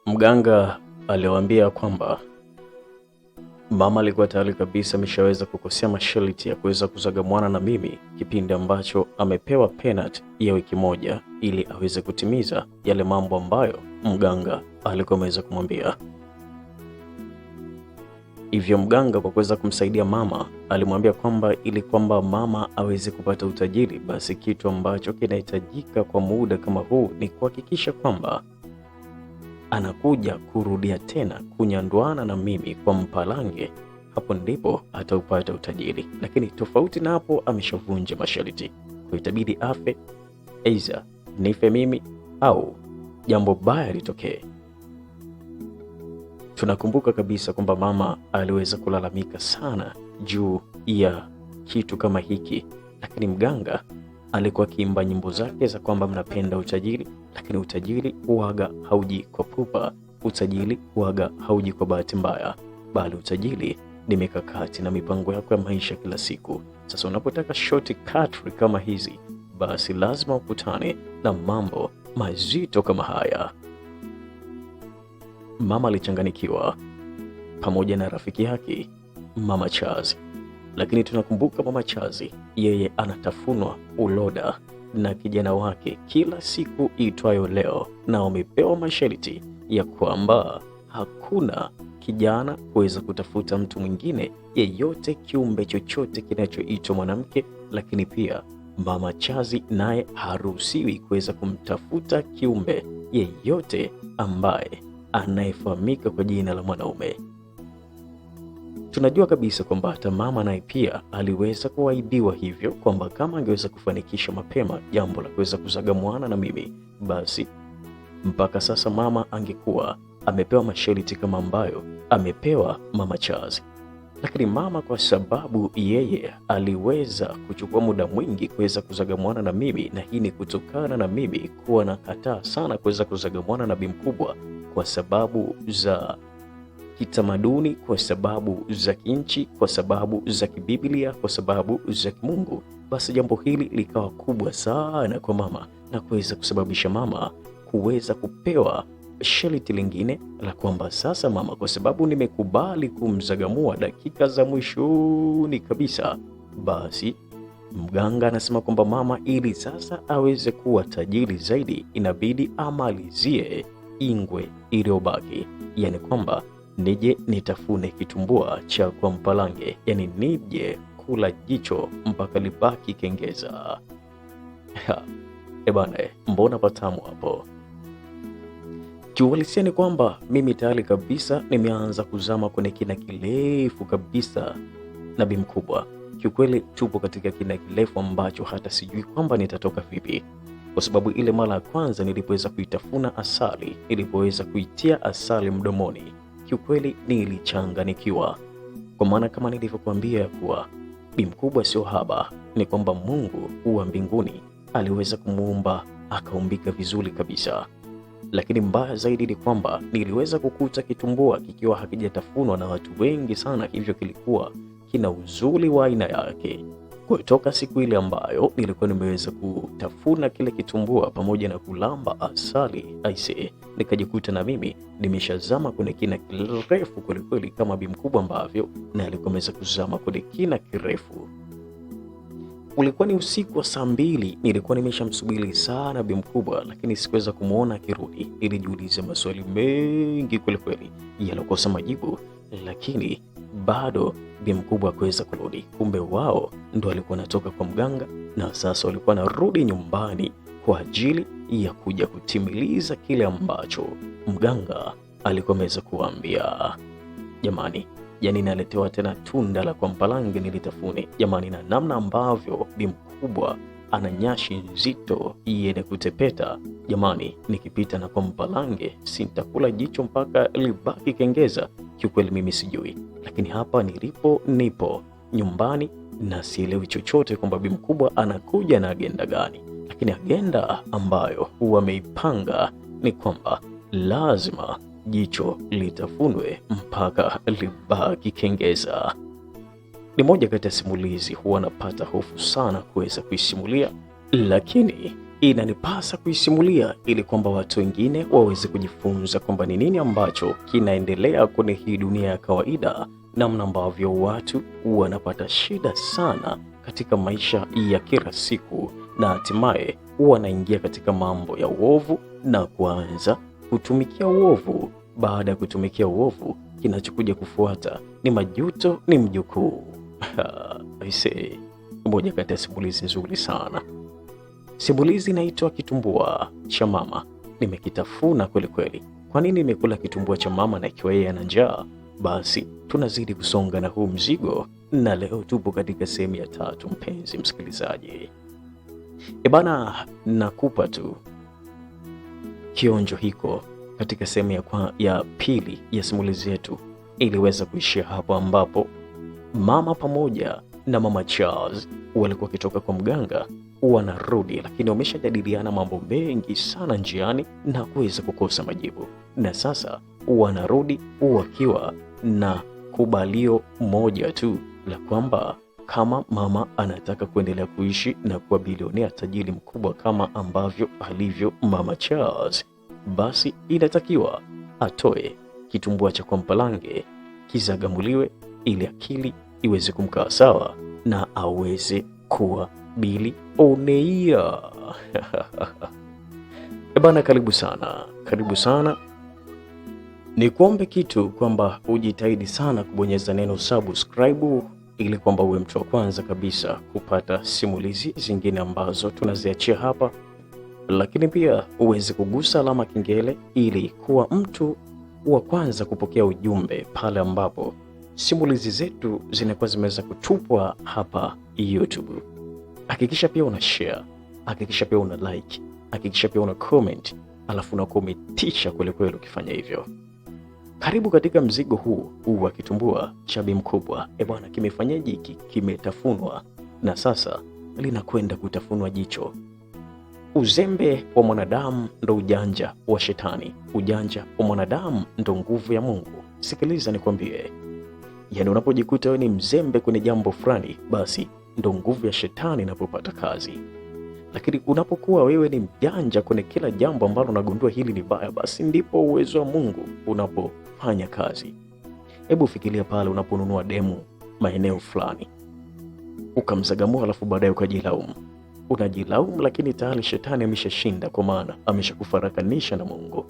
Mganga aliwaambia kwamba mama alikuwa tayari kabisa ameshaweza kukosea masharti ya kuweza kuzaga mwana na mimi kipindi ambacho amepewa penalty ya wiki moja ili aweze kutimiza yale mambo ambayo mganga alikuwa ameweza kumwambia. Hivyo mganga kwa kuweza kumsaidia mama alimwambia kwamba ili kwamba mama aweze kupata utajiri, basi kitu ambacho kinahitajika kwa muda kama huu ni kuhakikisha kwamba anakuja kurudia tena kunyanduana na mimi kwa mpalange. Hapo ndipo ataupata utajiri, lakini tofauti na hapo ameshavunja masharti, kwa itabidi afe, aidha nife mimi au jambo baya litokee. Tunakumbuka kabisa kwamba mama aliweza kulalamika sana juu ya kitu kama hiki, lakini mganga alikuwa akiimba nyimbo zake za kwamba mnapenda utajiri, lakini utajiri huaga hauji kwa pupa, utajiri huaga hauji kwa bahati mbaya, bali utajiri ni mikakati na mipango yako ya maisha kila siku. Sasa unapotaka shortcut kama hizi, basi lazima ukutane na mambo mazito kama haya. Mama alichanganikiwa pamoja na rafiki yake Mama Chazi, lakini tunakumbuka Mama Chazi yeye anatafunwa uloda na kijana wake kila siku itwayo leo, na wamepewa masharti ya kwamba hakuna kijana kuweza kutafuta mtu mwingine yeyote, kiumbe chochote kinachoitwa mwanamke, lakini pia Mama Chazi naye haruhusiwi kuweza kumtafuta kiumbe yeyote ambaye anayefahamika kwa jina la mwanaume. Tunajua kabisa kwamba hata mama naye pia aliweza kuahidiwa hivyo kwamba kama angeweza kufanikisha mapema jambo la kuweza kuzaga mwana na mimi, basi mpaka sasa mama angekuwa amepewa masharti kama ambayo amepewa Mama Chazi. Lakini mama kwa sababu yeye aliweza kuchukua muda mwingi kuweza kuzaga mwana na mimi, na hii ni kutokana na mimi kuwa nakataa sana kuweza kuzaga mwana na Bi Mkubwa kwa sababu za kitamaduni, kwa sababu za kinchi, kwa sababu za kibiblia, kwa sababu za kimungu, basi jambo hili likawa kubwa sana kwa mama na kuweza kusababisha mama kuweza kupewa sharti lingine la kwamba sasa mama, kwa sababu nimekubali kumzagamua dakika za mwishoni kabisa, basi mganga anasema kwamba mama ili sasa aweze kuwa tajiri zaidi inabidi amalizie ingwe iliyobaki, yani kwamba nije nitafune kitumbua cha kwa mpalange, yani nije kula jicho mpaka libaki kengeza. Ebana, mbona patamu hapo? Kiuhalisia ni kwamba mimi tayari kabisa nimeanza kuzama kwenye kina kirefu kabisa na Bi Mkubwa. Kiukweli tupo katika kina kirefu ambacho hata sijui kwamba nitatoka vipi, kwa sababu ile mara ya kwanza nilipoweza kuitafuna asali, nilipoweza kuitia asali mdomoni, kiukweli nilichanganikiwa, kwa maana kama nilivyokuambia kuwa Bi Mkubwa sio haba, ni kwamba Mungu wa mbinguni aliweza kumuumba akaumbika vizuri kabisa. Lakini mbaya zaidi ni kwamba niliweza kukuta kitumbua kikiwa hakijatafunwa na watu wengi sana, hivyo kilikuwa kina uzuri wa aina yake. Kutoka siku ile ambayo nilikuwa nimeweza kutafuna kile kitumbua pamoja na kulamba asali, aise, nikajikuta na mimi nimeshazama kwenye kina kirefu kwelikweli kama Bi Mkubwa ambavyo na alikuwa ameweza kuzama kwenye kina kirefu. Ulikuwa ni usiku wa saa 2, nilikuwa nimeshamsubiri sana Bi Mkubwa, lakini sikuweza kumuona akirudi. Nilijiuliza maswali mengi kwelikweli yalokosa majibu, lakini bado Bi Mkubwa hakuweza kurudi. Kumbe wao ndo walikuwa natoka kwa mganga na sasa walikuwa narudi nyumbani kwa ajili ya kuja kutimiliza kile ambacho mganga alikuwa ameweza kuambia. Jamani, yani naletewa tena tunda la kwa mpalange nilitafune. Jamani, na namna ambavyo Bi Mkubwa ana nyashi nzito yenye kutepeta. Jamani, nikipita na kwa mpalange sintakula jicho mpaka libaki kengeza. Kiukweli mimi sijui, lakini hapa nilipo nipo nyumbani na sielewi chochote kwamba Bi Mkubwa anakuja na agenda gani, lakini agenda ambayo wameipanga ni kwamba lazima jicho litafunwe mpaka libaki kengeza. Ni moja kati ya simulizi huwa napata hofu sana kuweza kuisimulia, lakini inanipasa kuisimulia ili kwamba watu wengine waweze kujifunza kwamba ni nini ambacho kinaendelea kwenye hii dunia ya kawaida, namna ambavyo watu wanapata shida sana katika maisha ya kila siku, na hatimaye wanaingia katika mambo ya uovu na kuanza kutumikia uovu. Baada ya kutumikia uovu, kinachokuja kufuata ni majuto, ni mjukuu. Aisee, moja kati ya simulizi nzuri sana. Simulizi inaitwa Kitumbua cha Mama. Nimekitafuna kweli kweli. Kwa nini nimekula kitumbua cha mama na ikiwa yeye ana njaa? Basi tunazidi kusonga na huu mzigo, na leo tupo katika sehemu ya 3, mpenzi msikilizaji. Ebana, nakupa tu kionjo hiko katika sehemu ya pili ya simulizi yetu, iliweza kuishia hapo ambapo mama pamoja na mama Charles walikuwa wakitoka kwa mganga wanarudi, lakini wameshajadiliana mambo mengi sana njiani na kuweza kukosa majibu, na sasa wanarudi wakiwa na kubalio moja tu la kwamba kama mama anataka kuendelea kuishi na kuwa bilionea tajiri mkubwa kama ambavyo alivyo mama Charles, basi inatakiwa atoe kitumbua cha kwa Mpalange kizagamuliwe ili akili iweze kumkaa sawa na aweze kuwa bilionea. Bana, karibu sana. Ni kuombe kitu kwamba ujitahidi sana kubonyeza neno subscribe ili kwamba uwe mtu wa kwanza kabisa kupata simulizi zingine ambazo tunaziachia hapa, lakini pia uweze kugusa alama kengele ili kuwa mtu wa kwanza kupokea ujumbe pale ambapo simulizi zetu zinakuwa zimeweza kutupwa hapa YouTube. Hakikisha pia una share, hakikisha pia una like, hakikisha pia una comment, alafu una kometisha kweli kweli ukifanya hivyo. Karibu katika mzigo huu wa kitumbua cha Bi Mkubwa. Bwana, kimefanyaje hiki? Kimetafunwa na sasa linakwenda kutafunwa jicho. Uzembe wa mwanadamu ndo ujanja wa shetani, ujanja wa mwanadamu ndo nguvu ya Mungu. Sikiliza nikwambie, yaani unapojikuta wewe ni mzembe kwenye jambo fulani, basi ndo nguvu ya shetani inapopata kazi. Lakini unapokuwa wewe ni mjanja kwenye kila jambo ambalo unagundua hili ni baya, basi ndipo uwezo wa Mungu unapofanya kazi. Hebu fikiria pale unaponunua demu maeneo fulani, ukamzagamua, alafu baadaye ukajilaumu. Unajilaumu, lakini tayari shetani ameshashinda, kwa maana ameshakufarakanisha na Mungu.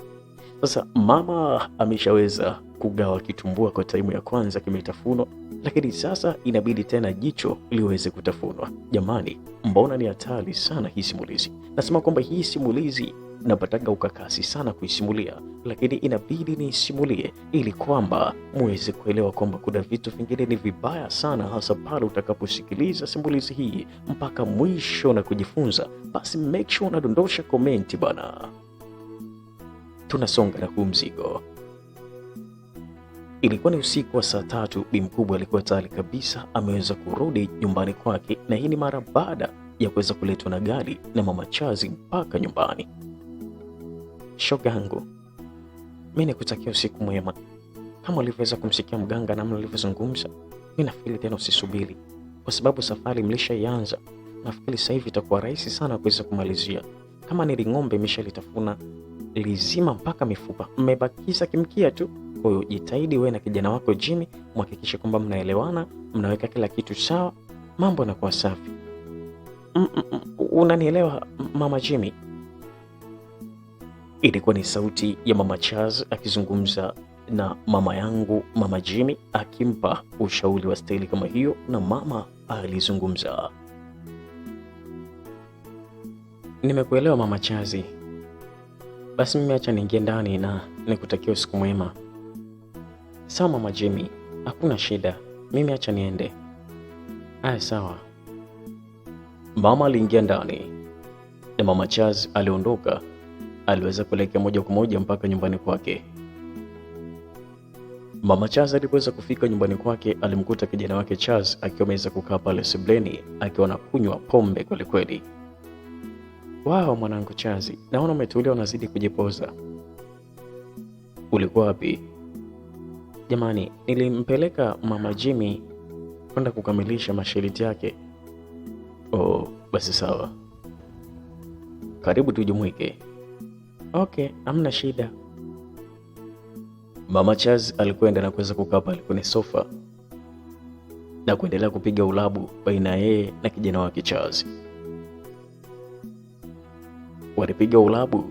Sasa mama ameshaweza kugawa kitumbua kwa taimu ya kwanza, kimetafunwa, lakini sasa inabidi tena jicho liweze kutafunwa. Jamani, mbona ni hatari sana hii simulizi. Nasema kwamba hii simulizi napataga ukakasi sana kuisimulia, lakini inabidi niisimulie ili kwamba muweze kuelewa kwamba kuna vitu vingine ni vibaya sana, hasa pale utakaposikiliza simulizi hii mpaka mwisho na kujifunza. Basi make sure unadondosha komenti bana. Tunasonga na huu mzigo. Ilikuwa ni usiku wa saa 3. Bi Mkubwa alikuwa tayari kabisa ameweza kurudi nyumbani kwake, na hii ni mara baada ya kuweza kuletwa na gari na mama Chazi mpaka nyumbani. Shogangu, mimi nikutakia usiku mwema. Kama ulivyoweza kumsikia mganga namna alivyozungumza, mimi nafikiri tena usisubiri, kwa sababu safari mlishaianza. Nafikiri sasa hivi itakuwa rahisi sana kuweza kumalizia. Kama ni ng'ombe imeshalitafuna lizima mpaka mifupa, mmebakiza kimkia tu. Kwa hiyo jitahidi wewe na kijana wako Jimmy, mhakikishe kwamba mnaelewana, mnaweka kila kitu sawa, mambo yanakuwa safi. Unanielewa mama Jimmy? Ilikuwa ni sauti ya mama Charles akizungumza na mama yangu mama Jimmy, akimpa ushauri wa staili kama hiyo, na mama alizungumza. Nimekuelewa mama Chazi. Basi mimi acha niingie ndani na nikutakia usiku mwema. Sawa mama Jimmy, hakuna shida. Mimi acha niende. Aya, sawa. Mama aliingia ndani na mama Charles aliondoka. Aliweza kuelekea moja kwa moja mpaka nyumbani kwake. Mama Charles alipoweza kufika nyumbani kwake, alimkuta kijana wake Charles akiwa ameweza kukaa pale sebleni akiwa anakunywa pombe kweli kweli. Wao mwanangu Charles, naona umetulia unazidi kujipoza. Ulikuwa wapi? Jamani, nilimpeleka mama Jimmy kwenda kukamilisha masharti yake. Oh, basi sawa. karibu tujumuike. Okay, hamna shida. Mama Charles alikwenda na kuweza kukaa pale kwenye sofa na kuendelea kupiga ulabu baina yeye na kijana wake Charles. Walipiga ulabu.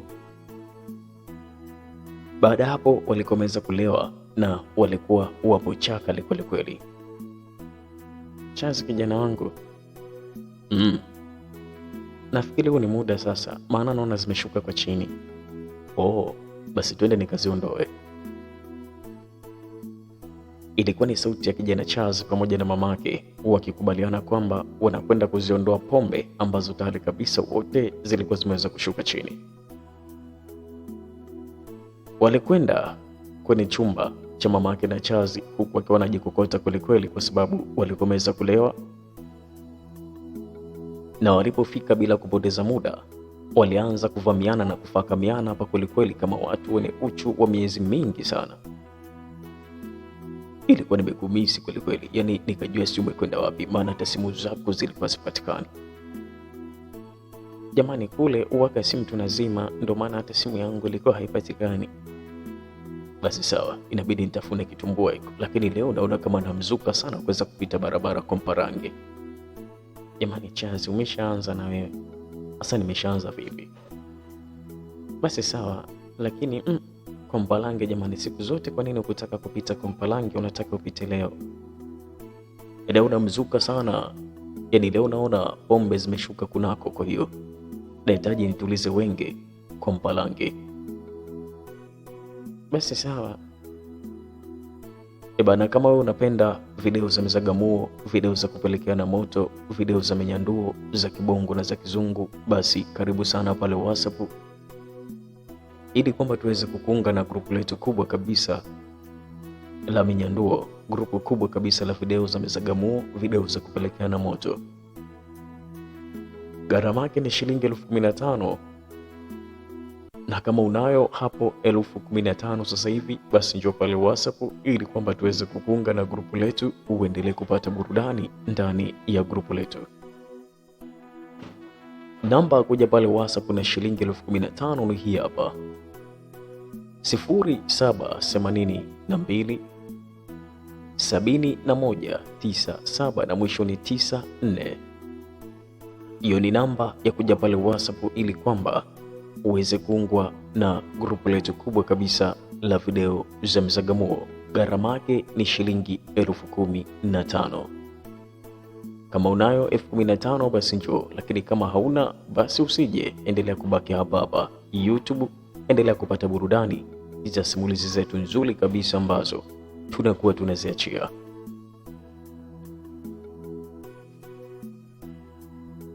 Baada hapo walikomeza kulewa na walikuwa wapo chakale kweli kweli. Charles, kijana wangu, nafikiri huu ni muda sasa, maana naona zimeshuka kwa chini. Oh, basi twende nikaziondoe. Ilikuwa ni sauti ya kijana Charles pamoja na mamake wakikubaliana kwamba wanakwenda kuziondoa pombe ambazo tayari kabisa wote zilikuwa zimeweza kushuka chini. Walikwenda kwenye chumba cha mamake na Charles huku wakiwa wanajikokota kwelikweli kwa sababu walikomeza kulewa. Na walipofika bila kupoteza muda, walianza kuvamiana na kufakamiana hapa kwelikweli kama watu wenye uchu wa miezi mingi sana. Ilikuwa nimekumisi kwelikweli, yani nikajua si umekwenda wapi, maana hata simu zako zilikuwa sipatikani. Jamani, kule uwaka simu tunazima, ndo maana hata simu yangu ilikuwa haipatikani. Basi sawa, inabidi nitafune kitumbua hiko, lakini leo naona kama namzuka sana kuweza kupita barabara kwa Mparange. Jamani Charles, umeshaanza na wewe. Sasa nimeshaanza vipi? Basi sawa, lakini kwa Mparange jamani, siku zote kwa nini ukutaka kupita kwa Mparange unataka upite leo? Leo unamzuka sana. Yaani leo naona pombe zimeshuka kunako, kwa hiyo nahitaji nitulize wenge kwa Mparange. Basi sawa. Bana, kama wewe unapenda video za mzagamuo, video za kupelekeana moto, video za menyanduo za kibongo na za kizungu, basi karibu sana pale WhatsApp ili kwamba tuweze kukuunga na grupu letu kubwa kabisa la menyanduo, grupu kubwa kabisa la video za mzagamuo, video za kupelekeana moto. Gharama yake ni shilingi 15,000. Na kama unayo hapo 15,000 sasa hivi, basi njoo pale WhatsApp ili kwamba tuweze kukuunga na grupu letu, uendelee kupata burudani ndani ya grupu letu. Namba kuja pale WhatsApp na shilingi 15,000 ni hii hapa: 0782 7197 na mwisho ni 94. Hiyo ni namba ya kuja pale WhatsApp ili kwamba uweze kuungwa na grupu letu kubwa kabisa la video za mzagamuo. Gharama yake ni shilingi 15,000. Kama unayo 15,000 basi njoo, lakini kama hauna basi usije. Endelea kubaki hapa hapa YouTube, endelea kupata burudani za simulizi zetu nzuri kabisa ambazo tunakuwa tunaziachia.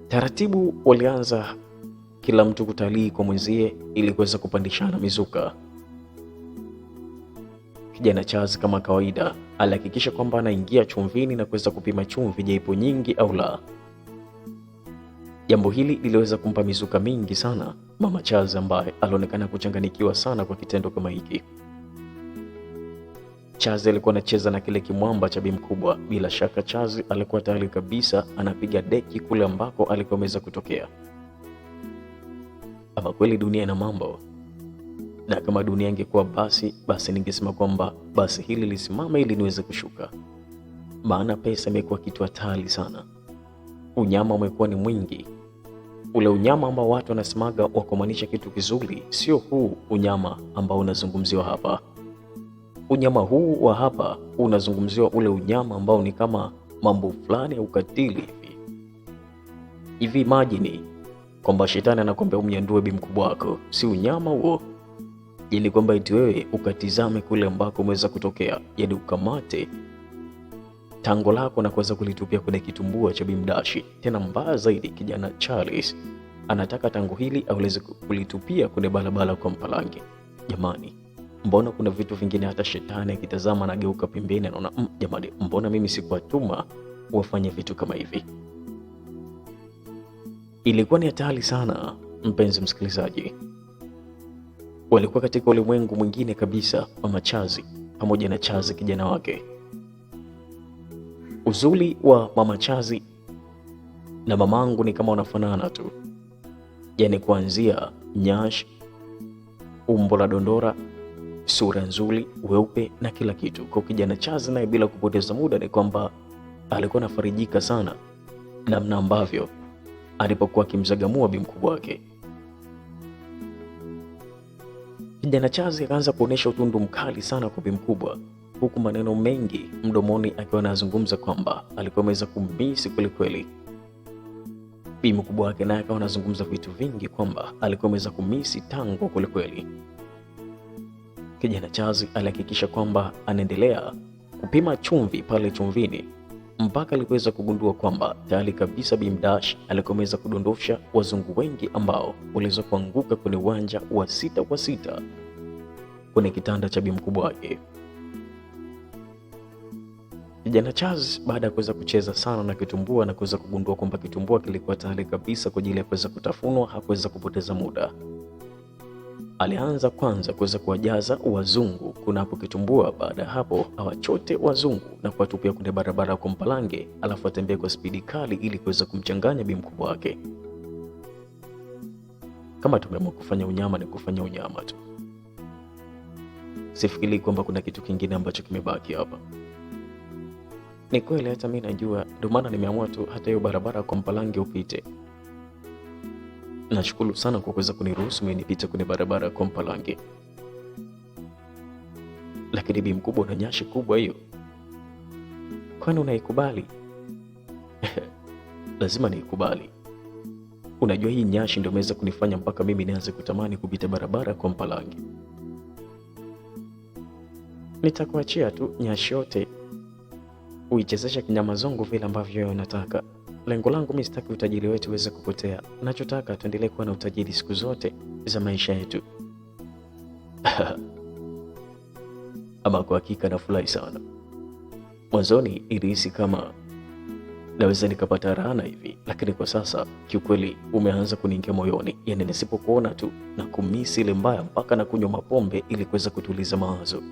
Taratibu walianza kila mtu kutalii kwa mwenzie ili kuweza kupandishana mizuka. Kijana Charles kama kawaida alihakikisha kwamba anaingia chumvini na kuweza kupima chumvi je, ipo nyingi au la. Jambo hili liliweza kumpa mizuka mingi sana mama Charles, ambaye alionekana kuchanganikiwa sana kwa kitendo kama hiki. Charles alikuwa anacheza na kile kimwamba cha Bi Mkubwa. Bila shaka Charles alikuwa tayari kabisa anapiga deki kule ambako alikuwa ameweza kutokea. Ama kweli dunia ina mambo, na kama dunia ingekuwa basi ningesema kwamba basi hili lisimame ili niweze kushuka, maana pesa imekuwa kitu hatari sana. Unyama umekuwa ni mwingi, ule unyama ambao watu wanasemaga wakomanisha kitu kizuri, sio huu unyama ambao unazungumziwa hapa. Unyama huu wa hapa unazungumziwa ule unyama ambao ni kama mambo fulani ya ukatili hivi. Imagine kwamba shetani anakwambia umnyandue Bi Mkubwa wako, si unyama huo? Ili kwamba eti wewe ukatizame kule ambako umeweza kutokea, yaani ukamate tango lako na kuweza kulitupia kwenye kitumbua cha Bi Mdashi. Tena mbaya zaidi, kijana Charles anataka tango hili aweze kulitupia kwenye barabara kwa Mparange. Jamani, mbona kuna vitu vingine hata shetani akitazama na geuka pembeni anaona jamani, mbona mimi sikuwatuma wafanye vitu kama hivi? Ilikuwa ni hatari sana, mpenzi msikilizaji. Walikuwa katika ulimwengu mwingine kabisa, mama Charles pamoja na Charles kijana wake. Uzuri wa mama Charles na mamangu ni kama wanafanana tu. yaani kuanzia nyash, umbo la dondora, sura nzuri, weupe na kila kitu. Kwa kijana Charles naye bila kupoteza muda ni kwamba alikuwa anafarijika sana namna ambavyo alipokuwa akimzagamua bi mkubwa wake. Kijana Charles akaanza kuonesha utundu mkali sana kwa bi mkubwa, huku maneno mengi mdomoni akiwa anazungumza kwamba alikuwa ameweza kumisi kweli kweli. Bi mkubwa wake naye akawa anazungumza vitu vingi kwamba alikuwa ameweza kumisi Tango kweli kweli. Kijana Charles alihakikisha kwamba anaendelea kupima chumvi pale chumvini mpaka alipoweza kugundua kwamba tayari kabisa Bimdash alikuwa ameweza kudondosha wazungu wengi ambao waliweza kuanguka kwenye uwanja wa 6-6 kwenye kitanda cha bi mkubwa wake. Kijana Charles baada ya kuweza kucheza sana na kitumbua na kuweza kugundua kwamba kitumbua kilikuwa tayari kabisa kwa ajili ya kuweza kutafunwa, hakuweza kupoteza muda. Alianza kwanza kuweza kuwajaza wazungu kunapo kitumbua. Baada ya hapo awachote wazungu na kuwatupia kwenye barabara kwa mpalange, alafu atembee kwa spidi kali ili kuweza kumchanganya bi mkubwa wake. Kama tumeamua kufanya unyama ni kufanya unyama tu. Sifikiri kwamba kuna kitu kingine ambacho kimebaki hapa. Ni kweli hata mimi najua, ndio maana nimeamua tu hata hiyo barabara kwa mpalange upite. Nashukuru sana kwa kuweza kuniruhusu mimi nipite kwenye barabara kwa mpalange. Lakini bi mkubwa, una nyashi kubwa hiyo, kwani unaikubali? Lazima niikubali. Unajua hii nyashi ndio imeweza kunifanya mpaka mimi nianze kutamani kupita barabara kwa mpalange. Nitakuachia tu nyashi yote uichezesha kinyama zongo vile ambavyo wewe unataka. Lengo langu mimi sitaki utajiri wetu uweze kupotea. Ninachotaka tuendelee kuwa na utajiri siku zote za maisha yetu. Ama kwa hakika nafurahi sana. Mwanzoni ilihisi kama naweza nikapata raha hivi, lakini kwa sasa kiukweli umeanza kuniingia moyoni. Yaani nisipokuona tu na kumisi ile mbaya mpaka na kunywa mapombe ili kuweza kutuliza mawazo.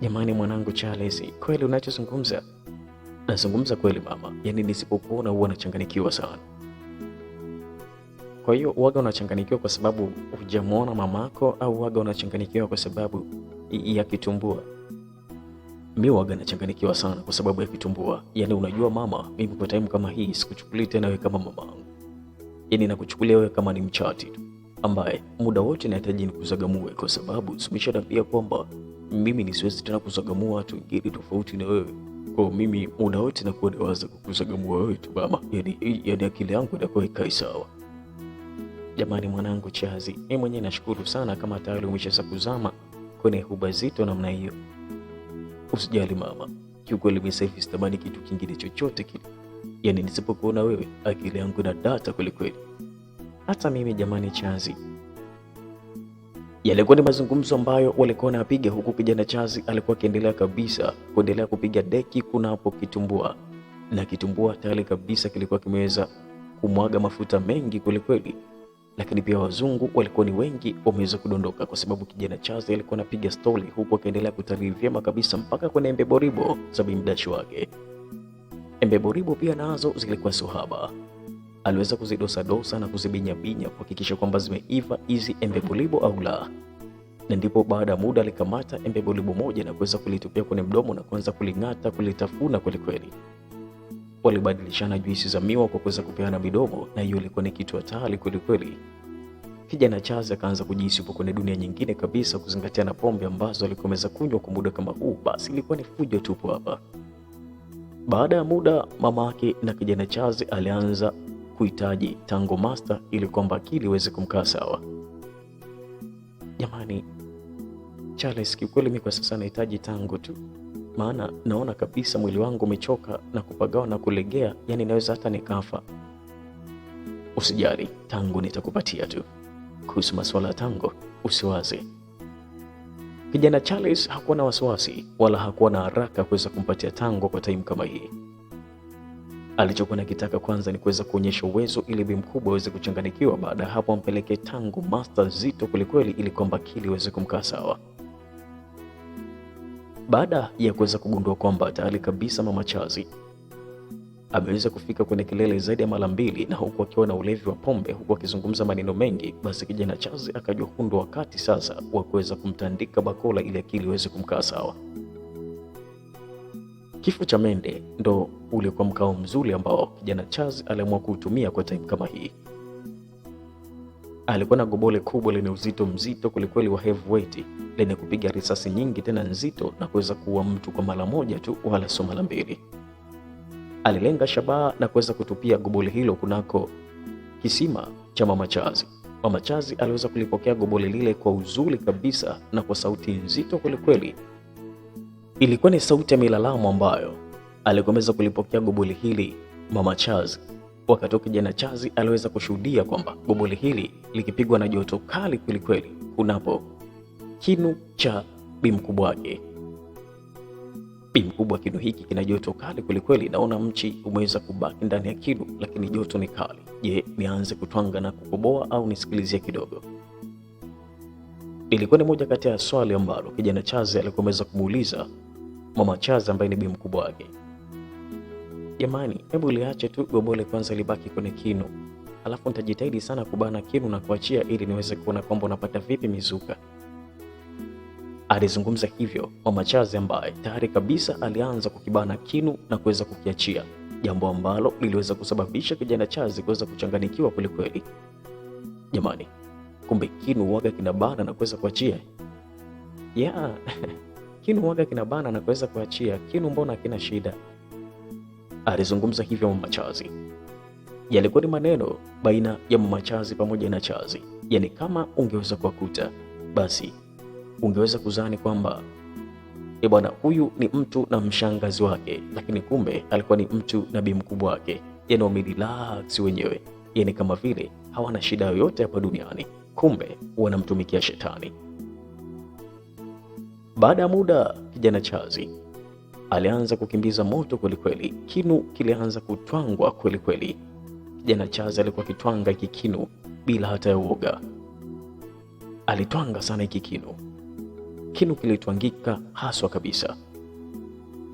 Jamani mwanangu Charles, kweli unachozungumza? Nazungumza kweli mama, yaani nisipokuona huwa nachanganikiwa sana. Kwa hiyo waga unachanganikiwa kwa sababu hujamuona mamako au waga unachanganikiwa kwa sababu ya kitumbua? Mimi waga nachanganikiwa sana kwa sababu ya kitumbua. Yaani unajua mama, mimi kwa time kama hii sikuchukulia tena wewe kama mamangu. Yaani nakuchukulia wewe kama ni mchati tu ambaye muda wote nahitaji nikuzagamue, kwa sababu umeshaniambia kwamba mimi nisiwezi tena kuzagamua watu wengine tofauti na wewe. Kwa mimi muda wote nakuwa nawaza kukuzagamua wewe tu mama. Yaani akili yangu inakuwa ikai sawa. Jamani mwanangu Chazi, mimi mwenyewe nashukuru sana kama tayari umeshaanza kuzama kwenye huba zito namna hiyo. Usijali mama. Kiukweli mimi sasa hivi sitamani kitu kingine chochote kile. Yaani nisipokuona wewe akili yangu ina data kweli kweli. Hata mimi jamani Chazi. Yalikuwa ni mazungumzo ambayo walikuwa wanapiga, huku kijana Chazi alikuwa akiendelea kabisa kuendelea kupiga deki kunapo kitumbua. Na kitumbua tayari kabisa kilikuwa kimeweza kumwaga mafuta mengi kweli kweli. Lakini pia wazungu walikuwa ni wengi wameweza kudondoka kwa sababu kijana Chazi alikuwa anapiga stori huku akiendelea kutalii vyema kabisa mpaka kwenye embeboribo za bimdashi wake. Embeboribo pia nazo zilikuwa suhaba. Aliweza kuzidosa dosa na kuzibinyabinya kuhakikisha kwamba zimeiva hizi embeboribo au la. Na ndipo baada ya muda alikamata embeboribo moja na kuweza kulitupia kwenye mdomo na kuanza kuling'ata, kulitafuna kweli kweli. Walibadilishana juisi za miwa kwa kuweza kupeana midomo, na hiyo ilikuwa ni kitu hatari kweli kweli. Kijana Chazi akaanza kujihisi yupo kwenye dunia nyingine kabisa, kuzingatia na pombe ambazo alikuwa ameweza kunywa kwa muda kama huu, basi ilikuwa ni fujo tupo hapa. Baada ya muda mama yake na kijana Chazi alianza kuhitaji Tango Master ili kwamba akili iweze kumkaa sawa. Jamani Charles, kiukweli mimi kwa sasa nahitaji tango tu. Maana naona kabisa mwili wangu umechoka na kupagawa na kulegea, yani naweza hata nikafa. Usijali, tango nitakupatia tu. Kuhusu masuala ya tango, usiwaze. Kijana Charles hakuwa na wasiwasi wala hakuwa na haraka kuweza kumpatia tango kwa time kama hii. Alichokuwa nakitaka kwanza ni kuweza kuonyesha uwezo ili bi mkubwa aweze kuchanganikiwa. Baada ya hapo ampeleke Tango Master zito kwelikweli ili kwamba akili iweze kumkaa sawa. Baada ya kuweza kugundua kwamba tayari kabisa mama Chazi ameweza kufika kwenye kilele zaidi ya mara 2, na huku akiwa na ulevi wa pombe, huku akizungumza maneno mengi, basi kijana Charles akajua huu ndo wakati sasa wa kuweza kumtandika bakola ili akili iweze kumkaa sawa. Kifo cha mende ndo ulikuwa mkao mzuri ambao kijana Charles aliamua kuutumia kwa time kama hii. Alikuwa na gobole kubwa lenye uzito mzito kulikweli wa heavyweight, lenye kupiga risasi nyingi tena nzito na kuweza kuua mtu kwa mara moja tu, wala sio mara 2. Alilenga shabaha na kuweza kutupia gobole hilo kunako kisima cha Mama Charles. Mama Charles aliweza kulipokea gobole lile kwa uzuri kabisa na kwa sauti nzito kwelikweli. Ilikuwa ni sauti ya milalamo ambayo alikomeza kulipokea gobole hili Mama Charles, wakati kijana Charles aliweza kushuhudia kwamba gobole hili likipigwa na joto kali kwelikweli kunapo kinu cha bimkubwa wake. Bimkubwa, kinu hiki kina joto kali kwelikweli, naona mchi umeweza kubaki ndani ya kinu, lakini joto ni kali. Je, nianze kutwanga na kukoboa au nisikilizie kidogo? Ilikuwa ni moja kati ya swali ambalo kijana Charles alikomeza kumuuliza Mama Charles ambaye ni bimkubwa wake. Jamani, hebu liache tu gobole kwanza libaki kwenye kinu, alafu nitajitahidi sana kubana kinu na kuachia ili niweze kuona kwamba unapata vipi mizuka. Alizungumza hivyo Mama Charles ambaye tayari kabisa alianza kukibana kinu na kuweza kukiachia, jambo ambalo liliweza kusababisha kijana Charles kuweza kuchanganikiwa kwelikweli. Jamani, kumbe kinu waga kinabana na kuweza kuachia? Yeah, kinu waga kinabana na kuweza kuachia. Kinu mbona kina shida? Alizungumza hivyo Mama Charles. Yalikuwa ni maneno baina ya Mama Charles pamoja na Charles. Yaani kama ungeweza kuwakuta, basi ungeweza kuzani kwamba bwana huyu ni mtu na mshangazi wake, lakini kumbe alikuwa ni mtu na bi mkubwa wake. Yaani wamerelax wenyewe, yaani kama vile hawana shida yoyote hapa duniani, kumbe wanamtumikia shetani. Baada ya muda kijana Charles alianza kukimbiza moto kwelikweli. Kinu kilianza kutwangwa kwelikweli. Kijana Charles alikuwa kitwanga hiki kinu bila hata ya uoga. Alitwanga sana hiki kinu. Kinu kilitwangika haswa kabisa.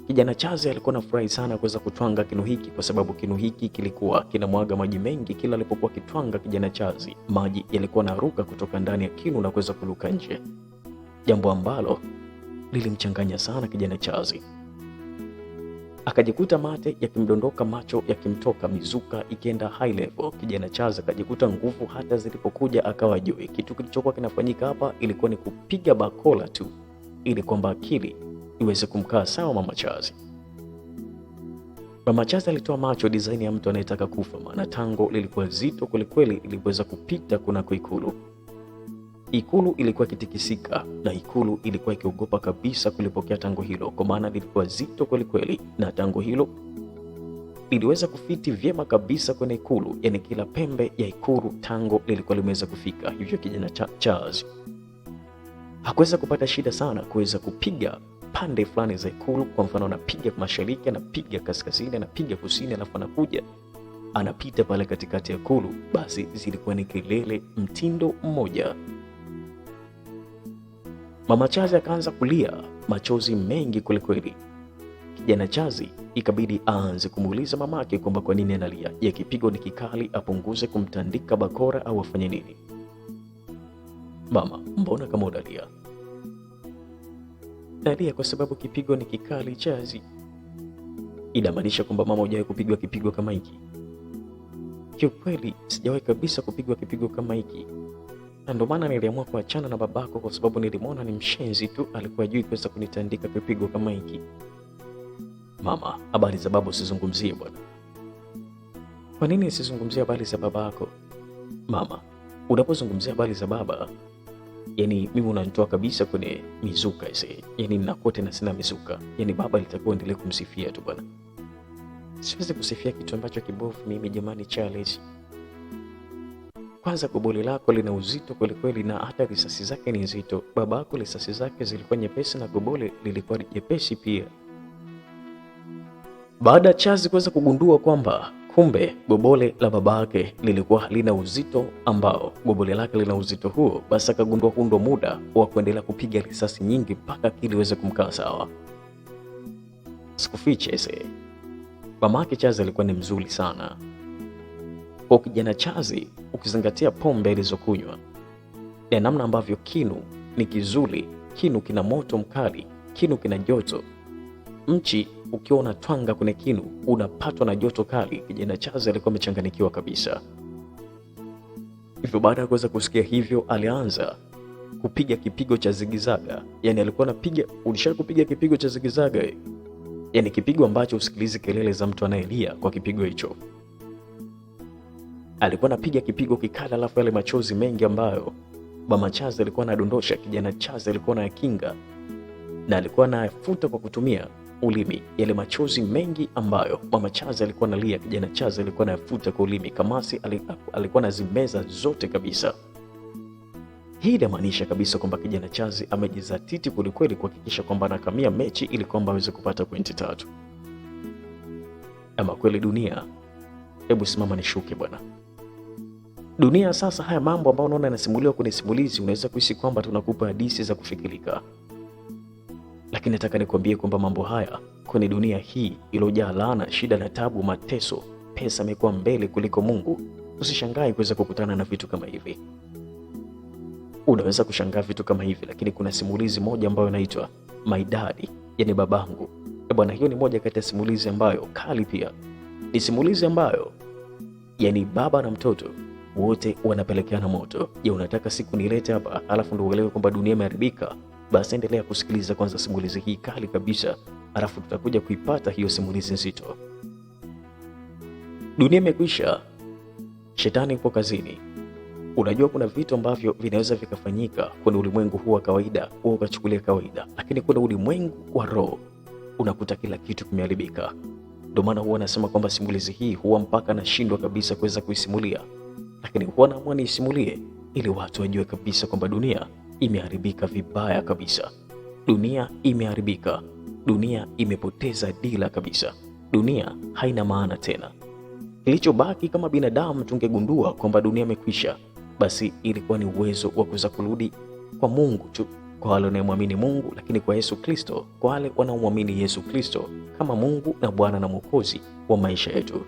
Kijana Charles alikuwa na furahi sana kuweza kutwanga kinu hiki, kwa sababu kinu hiki kilikuwa kinamwaga maji mengi. Kila alipokuwa kitwanga kijana Charles, maji yalikuwa naruka kutoka ndani ya kinu na kuweza kuluka nje, jambo ambalo lilimchanganya sana kijana Charles. Akajikuta mate yakimdondoka, macho yakimtoka, mizuka ikienda high level. Kijana Charles akajikuta nguvu hata zilipokuja akawa jui. Kitu kilichokuwa kinafanyika hapa ilikuwa ni kupiga bakola tu ili kwamba akili iweze kumkaa sawa Mama Charles. Mama Charles alitoa macho design ya mtu anayetaka kufa, maana tango lilikuwa zito kwelikweli iliweza kupita kunako ikulu. Ikulu ilikuwa kitikisika na ikulu ilikuwa ikiogopa kabisa kulipokea tango hilo, kwa maana lilikuwa zito kwelikweli, na tango hilo liliweza kufiti vyema kabisa kwenye ikulu. Yani kila pembe ya ikulu tango lilikuwa limeweza kufika. Hivyo kijana Charles hakuweza kupata shida sana kuweza kupiga pande fulani za ikulu. Kwa mfano, anapiga mashariki, anapiga kaskazini, anapiga kusini, alafu anakuja anapita pale katikati ya ikulu. Basi zilikuwa ni kelele mtindo mmoja. Mama Charles akaanza kulia machozi mengi kwelikweli. Kijana Charles ikabidi aanze kumuuliza mamake kwamba kwa nini analia. Je, kipigo ni kikali apunguze kumtandika bakora au afanye nini? Mama, mbona kama unalia? Nalia kwa sababu kipigo ni kikali Charles. Inamaanisha kwamba mama hujawahi kupigwa kipigo kama hiki? Kiukweli sijawahi kabisa kupigwa kipigo kama hiki, na ndio maana niliamua kuachana na babako, kwa sababu nilimwona ni mshenzi tu, alikuwa juu kuweza kunitandika kipigo kama hiki. Mama, habari za baba usizungumzie bwana. Kwa nini usizungumzie habari za babako? Mama, unapozungumzia habari za baba, yani mimi unanitoa kabisa kwenye mizuka ise. Yani ninakuwa tena sina mizuka. Yani baba litakuwa endelee kumsifia tu bwana. Siwezi kusifia kitu ambacho kibovu mimi jamani Charles. Kwanza gobole lako lina uzito kweli kweli, na hata risasi zake ni nzito. Babako risasi zake zilikuwa nyepesi na gobole lilikuwa nyepesi pia. Baada ya Charles kuweza kugundua kwamba kumbe gobole la babake lilikuwa halina uzito ambao gobole lake lina uzito huo, basi akagundua hundo muda wa kuendelea kupiga risasi nyingi mpaka akili iweze kumkaa sawa. Sikufiche ese, Mamake Chazi alikuwa ni mzuri sana. Kwa kijana Chazi, ukizingatia pombe alizokunywa na namna ambavyo kinu ni kizuri, kinu kina moto mkali, kinu kina joto. Mchi ukiwa unatwanga kwenye kinu unapatwa na joto kali. Kijana Chazi alikuwa amechanganikiwa kabisa. Hivyo baada ya kuweza kusikia hivyo, alianza kupiga kipigo cha zigizaga. Yani alikuwa anapiga, ulishawahi kupiga kipigo cha zigizaga? Yani kipigo ambacho usikilizi kelele za mtu anayelia kwa kipigo hicho. Alikuwa anapiga kipigo kikali, alafu yale machozi mengi ambayo Mama Chazi alikuwa anadondosha, kijana Chazi alikuwa anayakinga na alikuwa anayafuta kwa kutumia ulimi. Yale machozi mengi ambayo Mama Chazi alikuwa analia, kijana Chazi alikuwa anayafuta kwa ulimi. Kamasi alikuwa anazimeza zote kabisa. Hii inamaanisha kabisa kwamba kijana Chazi amejizatiti kwelikweli kuhakikisha kwamba anakamia mechi ili kwamba aweze kupata pointi 3. Ama kweli dunia, hebu simama nishuke bwana. Dunia sasa, haya mambo ambayo unaona yanasimuliwa kwenye simulizi, unaweza kuhisi kwamba tunakupa hadithi za kufikirika, lakini nataka nikwambie kwamba mambo haya kwenye dunia hii iliyojaa laana, shida na tabu, mateso, pesa imekuwa mbele kuliko Mungu. Usishangae kuweza kukutana na vitu kama hivi. Unaweza kushangaa vitu kama hivi, lakini kuna simulizi moja ambayo inaitwa My Daddy, yani babangu. Bwana, hiyo ni moja kati ya simulizi ambayo kali pia. Ni simulizi ambayo yani baba na mtoto wote wanapelekeana moto. Je, unataka siku nilete hapa alafu ndio uelewe kwamba dunia imeharibika? Basi endelea kusikiliza kwanza simulizi hii kali kabisa, alafu tutakuja kuipata hiyo simulizi nzito. Dunia imekwisha, shetani yupo kazini. Unajua kuna vitu ambavyo vinaweza vikafanyika kwenye ulimwengu huu wa kawaida, huwa ukachukulia kawaida, lakini kuna ulimwengu wa roho unakuta kila kitu kimeharibika. Ndio maana huwa nasema kwamba simulizi hii huwa mpaka nashindwa kabisa kuweza kuisimulia, lakini huwa naamua niisimulie ili watu wajue kabisa kwamba dunia imeharibika vibaya kabisa. Dunia imeharibika, dunia imepoteza dira kabisa, dunia haina maana tena. Kilichobaki kama binadamu tungegundua kwamba dunia imekwisha, basi ilikuwa ni uwezo wa kuweza kurudi kwa Mungu tu, kwa wale wanaomwamini Mungu, lakini kwa Yesu Kristo, kwa wale wanaomwamini Yesu Kristo kama Mungu na Bwana na Mwokozi wa maisha yetu.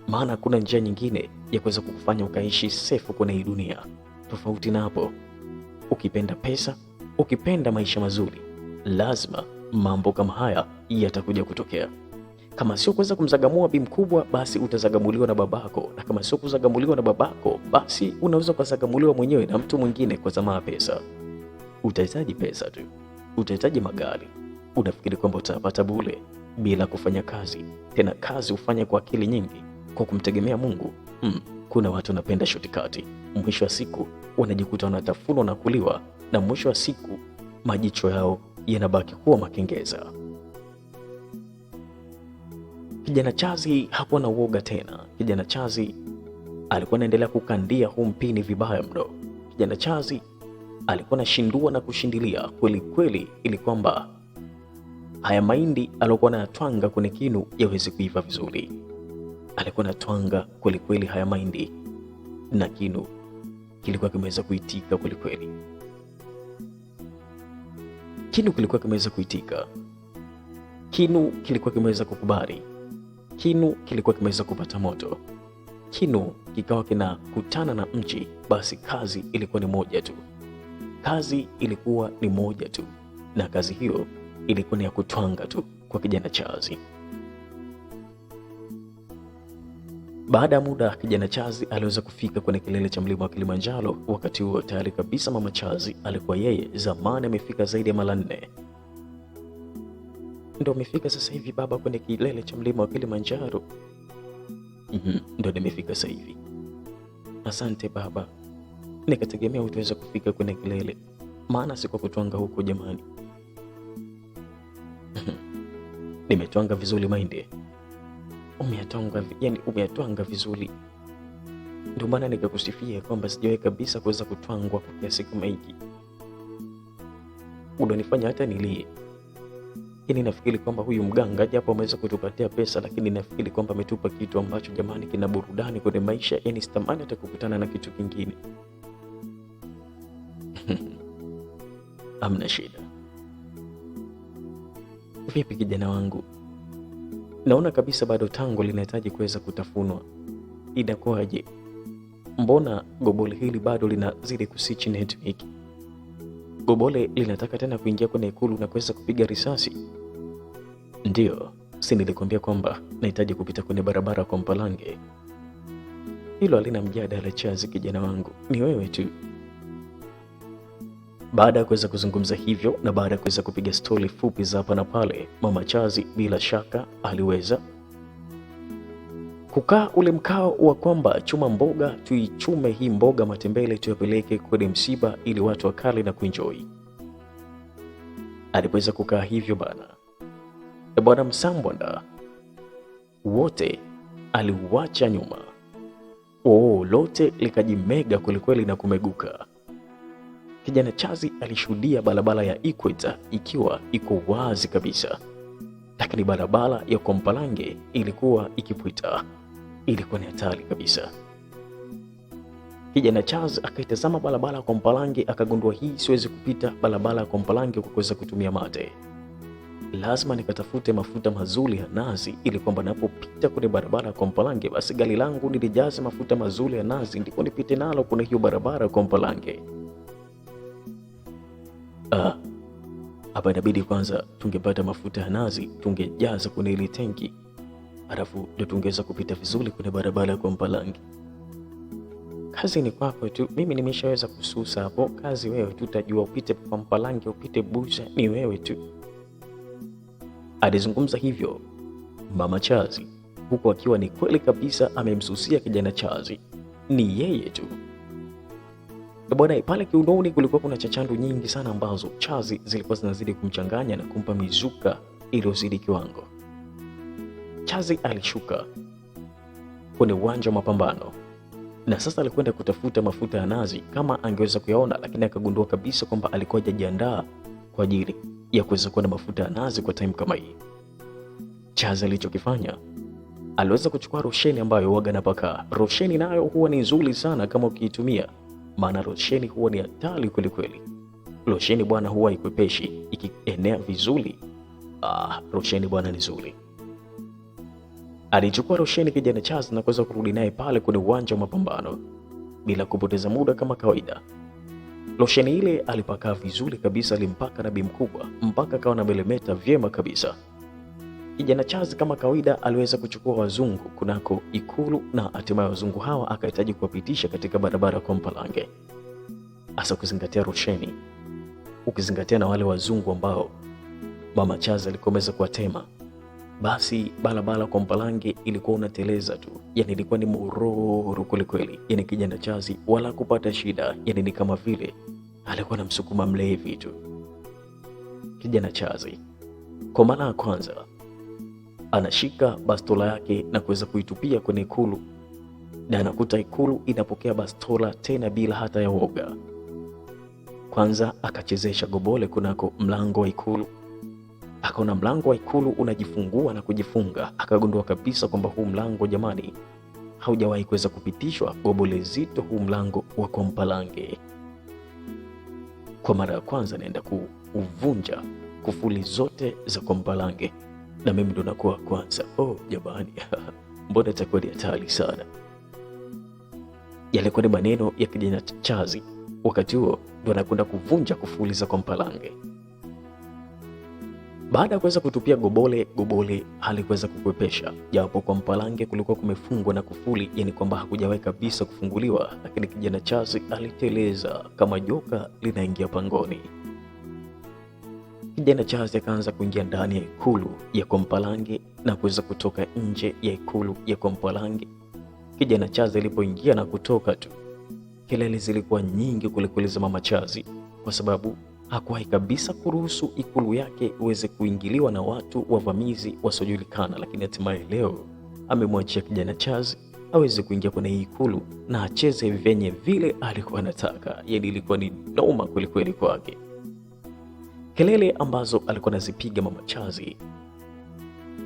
Maana hakuna njia nyingine ya kuweza kukufanya ukaishi safe kwenye hii dunia tofauti na hapo. Ukipenda pesa, ukipenda maisha mazuri, lazima mambo kama haya yatakuja kutokea. Kama sio kuweza kumzagamua bi mkubwa, basi utazagamuliwa na babako, na kama sio kuzagamuliwa na babako, basi unaweza kuzagamuliwa mwenyewe na mtu mwingine kwa tamaa pesa. Utahitaji pesa tu, utahitaji magari. Unafikiri kwamba utapata bure bila kufanya kazi? Tena kazi ufanye kwa akili nyingi, kwa kumtegemea Mungu. Kuna watu wanapenda shortcut. Mwisho wa siku wanajikuta wanatafunwa na kuliwa, na mwisho wa siku majicho yao yanabaki kuwa makengeza. Kijana Chazi hakuwa na uoga tena. Kijana Chazi alikuwa anaendelea kukandia huu mpini vibaya mno. Kijana Chazi alikuwa anashindua na kushindilia kweli kweli, ili kwamba haya mahindi alikuwa anayatwanga kwenye kinu yaweze kuiva vizuri. Alikuwa anatwanga kweli kweli haya mahindi, na kinu kilikuwa kimeweza kuitika kweli kweli. Kinu kilikuwa kimeweza kuitika. Kinu kilikuwa kimeweza kukubali. Kinu kilikuwa kimeweza kupata moto. Kinu kikawa kinakutana na mchi. Basi kazi ilikuwa ni moja tu. Kazi ilikuwa ni moja tu, na kazi hiyo ilikuwa ni ya kutwanga tu kwa kijana Chazi. Baada ya muda, kijana Chazi aliweza kufika kwenye kilele cha mlima wa Kilimanjaro. Wakati huo tayari kabisa Mama Chazi alikuwa yeye zamani amefika zaidi ya mara 4. Ndio amefika sasa hivi baba kwenye kilele cha mlima wa Kilimanjaro? Ndio nimefika sasa hivi. Asante baba, nikategemea utaweza kufika kwenye kilele, maana si kwa kutwanga huko jamani. Nimetwanga vizuri mahindi. Umeyatwanga vizuri, ndio maana nikakusifia kwamba sijawahi kabisa kuweza kutwangwa kwa kiasi kama hiki. Unanifanya hata nilie. Yaani nafikiri kwamba huyu mganga japo ameweza kutupatia pesa, lakini nafikiri kwamba ametupa kitu ambacho jamani kina burudani kwenye maisha. Yaani sitamani hata kukutana na kitu kingine. Hamna shida. Vipi kijana wangu? naona kabisa bado tango linahitaji kuweza kutafunwa. Inakuwaje? Mbona gobole hili bado linazidi kusichi network? Gobole linataka tena kuingia kwenye ikulu na kuweza kupiga risasi? Ndiyo, si nilikwambia kwamba nahitaji kupita kwenye barabara kwa Mpalange? Hilo halina mjadala Chazi, kijana wangu, ni wewe tu. Baada ya kuweza kuzungumza hivyo na baada ya kuweza kupiga stori fupi za hapa na pale, Mama Chazi bila shaka aliweza kukaa ule mkao wa kwamba chuma mboga, tuichume hii mboga matembele tuyapeleke kwenye msiba ili watu wakale na kuenjoy. Alipoweza kukaa hivyo bwana Msambwanda wote aliuacha nyuma. Lote likajimega kwelikweli na kumeguka. Kijana Chazi alishuhudia barabara ya Ikweta ikiwa iko wazi kabisa, lakini barabara ya kwa Mpalange ilikuwa ikipita. Ilikuwa ni hatari kabisa. Kijana Chazi akaitazama barabara kwa Mpalange, akagundua hii siwezi kupita barabara kwa Mpalange kwa kuweza kutumia mate. Lazima nikatafute mafuta mazuri ya nazi ili kwamba napopita kwenye barabara kwa Mpalange basi gari langu nilijaze mafuta mazuri ya nazi ndipo nipite nalo kwenye hiyo barabara kwa Mpalange. Hapa inabidi kwanza tungepata mafuta ya nazi tungejaza kwenye ile tenki, alafu ndio tungeweza kupita vizuri kwenye barabara kwa Mpalange. Kazi ni kwako tu, mimi nimeshaweza kususa hapo. Kazi wewe tu, utajua upite kwa Mpalange upite Buza, ni wewe tu. Alizungumza hivyo Mama Chazi huku akiwa ni kweli kabisa amemsusia kijana Chazi, ni yeye tu. Bwana, pale kiunoni kulikuwa kuna chachandu nyingi sana ambazo Chazi zilikuwa zinazidi kumchanganya na kumpa mizuka iliyozidi kiwango. Chazi alishuka kwenye uwanja wa mapambano na sasa alikwenda kutafuta mafuta ya nazi kama angeweza kuyaona, lakini akagundua kabisa kwamba alikuwa hajajiandaa kwa ajili ya kuweza kuwa na mafuta ya nazi kwa time kama hii. Chazi alichokifanya, aliweza kuchukua rosheni ambayo huwa anapaka. Rosheni nayo huwa ni nzuri sana kama ukiitumia, maana rosheni huwa ni hatari kweli kweli. Rosheni bwana huwa ikwepeshi, ikienea vizuri. Rosheni bwana ni nzuri. Alichukua rosheni kijana Chazi na kuweza kurudi naye pale kwenye uwanja wa mapambano bila kupoteza muda kama kawaida. Losheni ile alipaka vizuri kabisa, alimpaka na Bi Mkubwa mpaka akawa na melemeta vyema kabisa. Kijana Chazi kama kawaida aliweza kuchukua wazungu kunako ikulu na hatimaye wazungu hawa akahitaji kuwapitisha katika barabara kwa Mpalange. Hasa kuzingatia rosheni, ukizingatia na wale wazungu ambao Mama Chazi alikuwa ameweza kuwatema, basi barabara kwa Mpalange ilikuwa unateleza tu. Yani ilikuwa ni mororo kwelikweli. Yani kijana Chazi wala kupata shida, yani ni kama vile alikuwa na msukuma mlevi tu. Kijana Chazi kwa mara ya kwanza anashika bastola yake na kuweza kuitupia kwenye ikulu, na anakuta ikulu inapokea bastola tena bila hata ya woga. Kwanza akachezesha gobole kunako mlango wa ikulu, akaona mlango wa ikulu unajifungua na kujifunga. Akagundua kabisa kwamba huu mlango jamani, haujawahi kuweza kupitishwa gobole zito, huu mlango wa kwa Mpalange. Kwa mara ya kwanza naenda kuvunja kufuli zote za kwa Mpalange na mimi ndo nakuwa kwanza. Jamani mbona itakuwa ni hatari sana. Yalikuwa ni maneno ya kijana Chazi. Wakati huo ndo anakwenda kuvunja kufuli za kwa Mpalange. Baada ya kuweza kutupia gobole halikuweza kukwepesha, japo kwa Mpalange kulikuwa kumefungwa na kufuli, yani kwamba hakujawahi kabisa kufunguliwa, lakini kijana Chazi aliteleza kama joka linaingia pangoni. Kijana Chazi akaanza kuingia ndani ya ikulu ya kwa Mpalange na kuweza kutoka nje ya ikulu ya kwa Mpalange. Kijana Chazi alipoingia na kutoka tu, kelele zilikuwa nyingi kulikweli za Mama Chazi, kwa sababu hakuwahi kabisa kuruhusu ikulu yake uweze kuingiliwa na watu wavamizi wasiojulikana, lakini hatimaye leo amemwachia kijana Chazi aweze kuingia kwenye ikulu na acheze venye vile alikuwa anataka. Yani ilikuwa ni noma kwelikweli kwake. Kelele ambazo alikuwa anazipiga Mama Chazi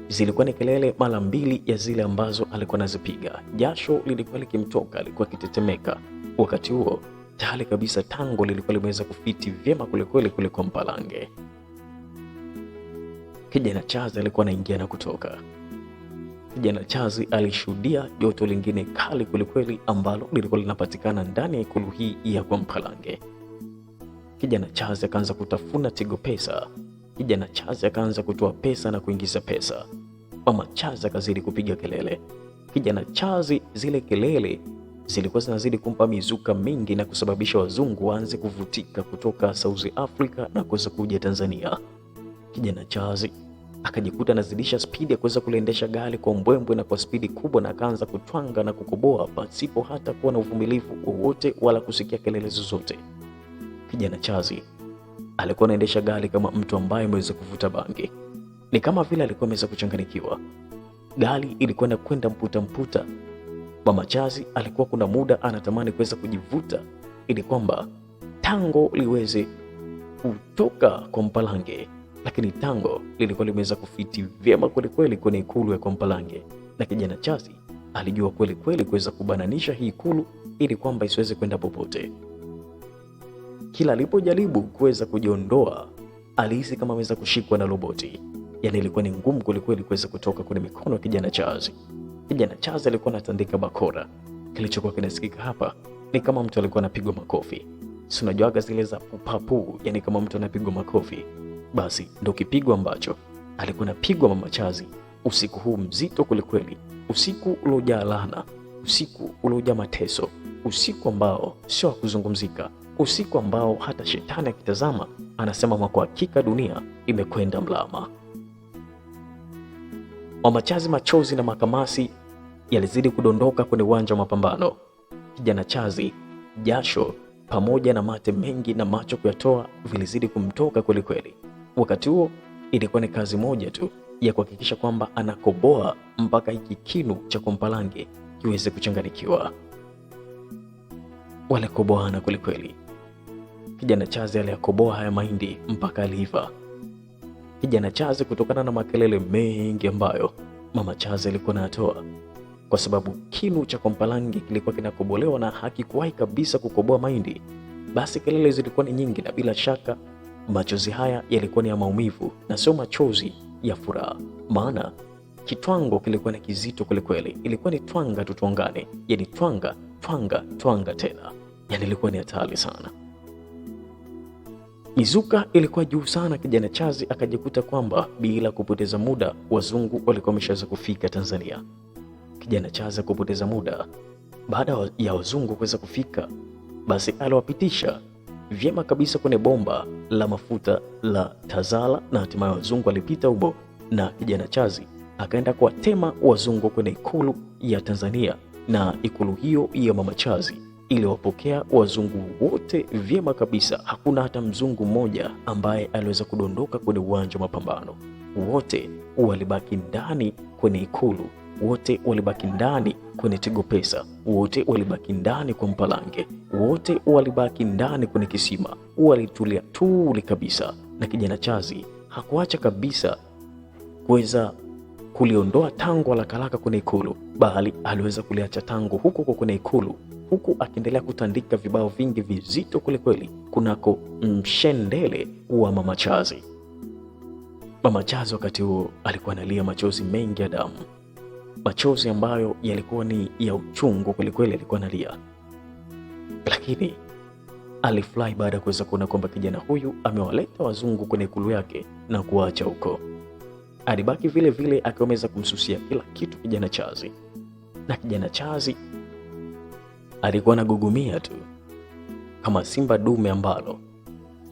zilikuwa ni kelele mara mbili ya zile ambazo alikuwa anazipiga. Jasho lilikuwa likimtoka, alikuwa akitetemeka. Wakati huo tayari kabisa tango lilikuwa limeweza kufiti vyema kulikweli kuliko Mpalange. Kijana Chazi alikuwa anaingia na kutoka. kijana Chazi alishuhudia joto lingine kali kwelikweli ambalo lilikuwa linapatikana ndani ya ikulu hii ya kwa Mpalange. Kijana Chazi akaanza kutafuna Tigo Pesa. Kijana Chazi akaanza kutoa pesa na kuingiza pesa. Mama Chazi akazidi kupiga kelele. Kijana Chazi, zile kelele zilikuwa zinazidi kumpa mizuka mingi na kusababisha wazungu waanze kuvutika kutoka South Africa na kuweza kuja Tanzania. Kijana Chazi akajikuta anazidisha spidi ya kuweza kuliendesha gari kwa mbwembwe na kwa spidi kubwa, na akaanza kutwanga na kukoboa pasipo hata kuwa na uvumilivu wowote wala kusikia kelele zozote. Kijana Chazi alikuwa anaendesha gari kama mtu ambaye ameweza kuvuta bangi. Ni kama vile alikuwa ameweza kuchanganyikiwa. Gari ilikuwa inakwenda mputa mputa. Mama Chazi alikuwa kuna muda anatamani kuweza kujivuta ili kwamba tango liweze kutoka kwa Mpalange, lakini tango lilikuwa limeweza kufiti vyema kweli kweli kwenye ikulu ya kwa Mpalange, na kijana Chazi alijua kweli kweli kuweza kubananisha hii ikulu ili kwamba isiweze kwenda popote. Kila alipojaribu kuweza kujiondoa alihisi kama ameweza kushikwa na roboti. Yaani ilikuwa ni ngumu kweli kweli kuweza kutoka kwenye mikono ya kijana Chazi. Kijana Chazi alikuwa anatandika bakora. Kilichokuwa kinasikika hapa ni kama mtu alikuwa anapigwa makofi. Si unajuaga zile za pupapu, yani kama mtu anapigwa makofi. Basi ndo kipigo ambacho alikuwa anapigwa Mama Chazi usiku huu mzito kweli kweli, usiku uliojaa laana, usiku uliojaa mateso, usiku ambao sio wa kuzungumzika, usiku ambao hata shetani akitazama anasema kwa hakika dunia imekwenda mlama. Mama Chazi, machozi na makamasi yalizidi kudondoka kwenye uwanja wa mapambano. Kijana Chazi, jasho pamoja na mate mengi na macho kuyatoa vilizidi kumtoka kweli kweli. Wakati huo ilikuwa ni kazi moja tu ya kuhakikisha kwamba anakoboa mpaka hiki kinu cha Mpalange kiweze kuchanganikiwa. Walikoboana kweli kweli. Kijana Chazi aliyakoboa haya mahindi mpaka aliiva. Kijana Chazi, kutokana na makelele mengi ambayo Mama Chazi alikuwa anatoa, kwa sababu kinu cha Mpalange kilikuwa kinakobolewa na hakikuwahi kabisa kukoboa mahindi, basi kelele zilikuwa ni nyingi, na bila shaka machozi haya yalikuwa ni ya maumivu na sio machozi ya furaha, maana kitwango kilikuwa ni kizito kweli kweli. Ilikuwa ni twanga tutwangane, yani twanga twanga twanga tena, yani ilikuwa ni hatari sana. Mizuka ilikuwa juu sana. Kijana Chazi akajikuta kwamba bila kupoteza muda wazungu walikuwa wameshaanza kufika Tanzania. Kijana Chazi kupoteza muda, baada ya wazungu kuweza kufika, basi aliwapitisha vyema kabisa kwenye bomba la mafuta la Tazara, na hatimaye wazungu walipita huko, na kijana Chazi akaenda kuwatema wazungu kwenye ikulu ya Tanzania, na ikulu hiyo ya Mama Chazi iliwapokea wazungu wote vyema kabisa. Hakuna hata mzungu mmoja ambaye aliweza kudondoka kwenye uwanja wa mapambano. Wote walibaki ndani kwenye ikulu, wote walibaki ndani kwenye Tigo Pesa, wote walibaki ndani kwa Mpalange, wote walibaki ndani kwenye kisima, walitulia tuli kabisa. Na kijana Chazi hakuacha kabisa kuweza kuliondoa tango la kalaka kwenye ikulu, bali aliweza kuliacha tango huko kwenye ikulu, huku akiendelea kutandika vibao vingi vizito kwelikweli kunako mshendele wa Mama Chazi. Mama Chazi wakati huo alikuwa analia machozi mengi ya damu, machozi ambayo yalikuwa ni ya uchungu kwelikweli, alikuwa analia. Lakini alifurahi baada ya kuweza kuona kwamba kijana huyu amewaleta wazungu kwenye ikulu yake na kuacha huko. Alibaki vile vile akiweza kumsusia kila kitu kijana Chazi, na kijana Chazi alikuwa anagugumia tu kama simba dume ambalo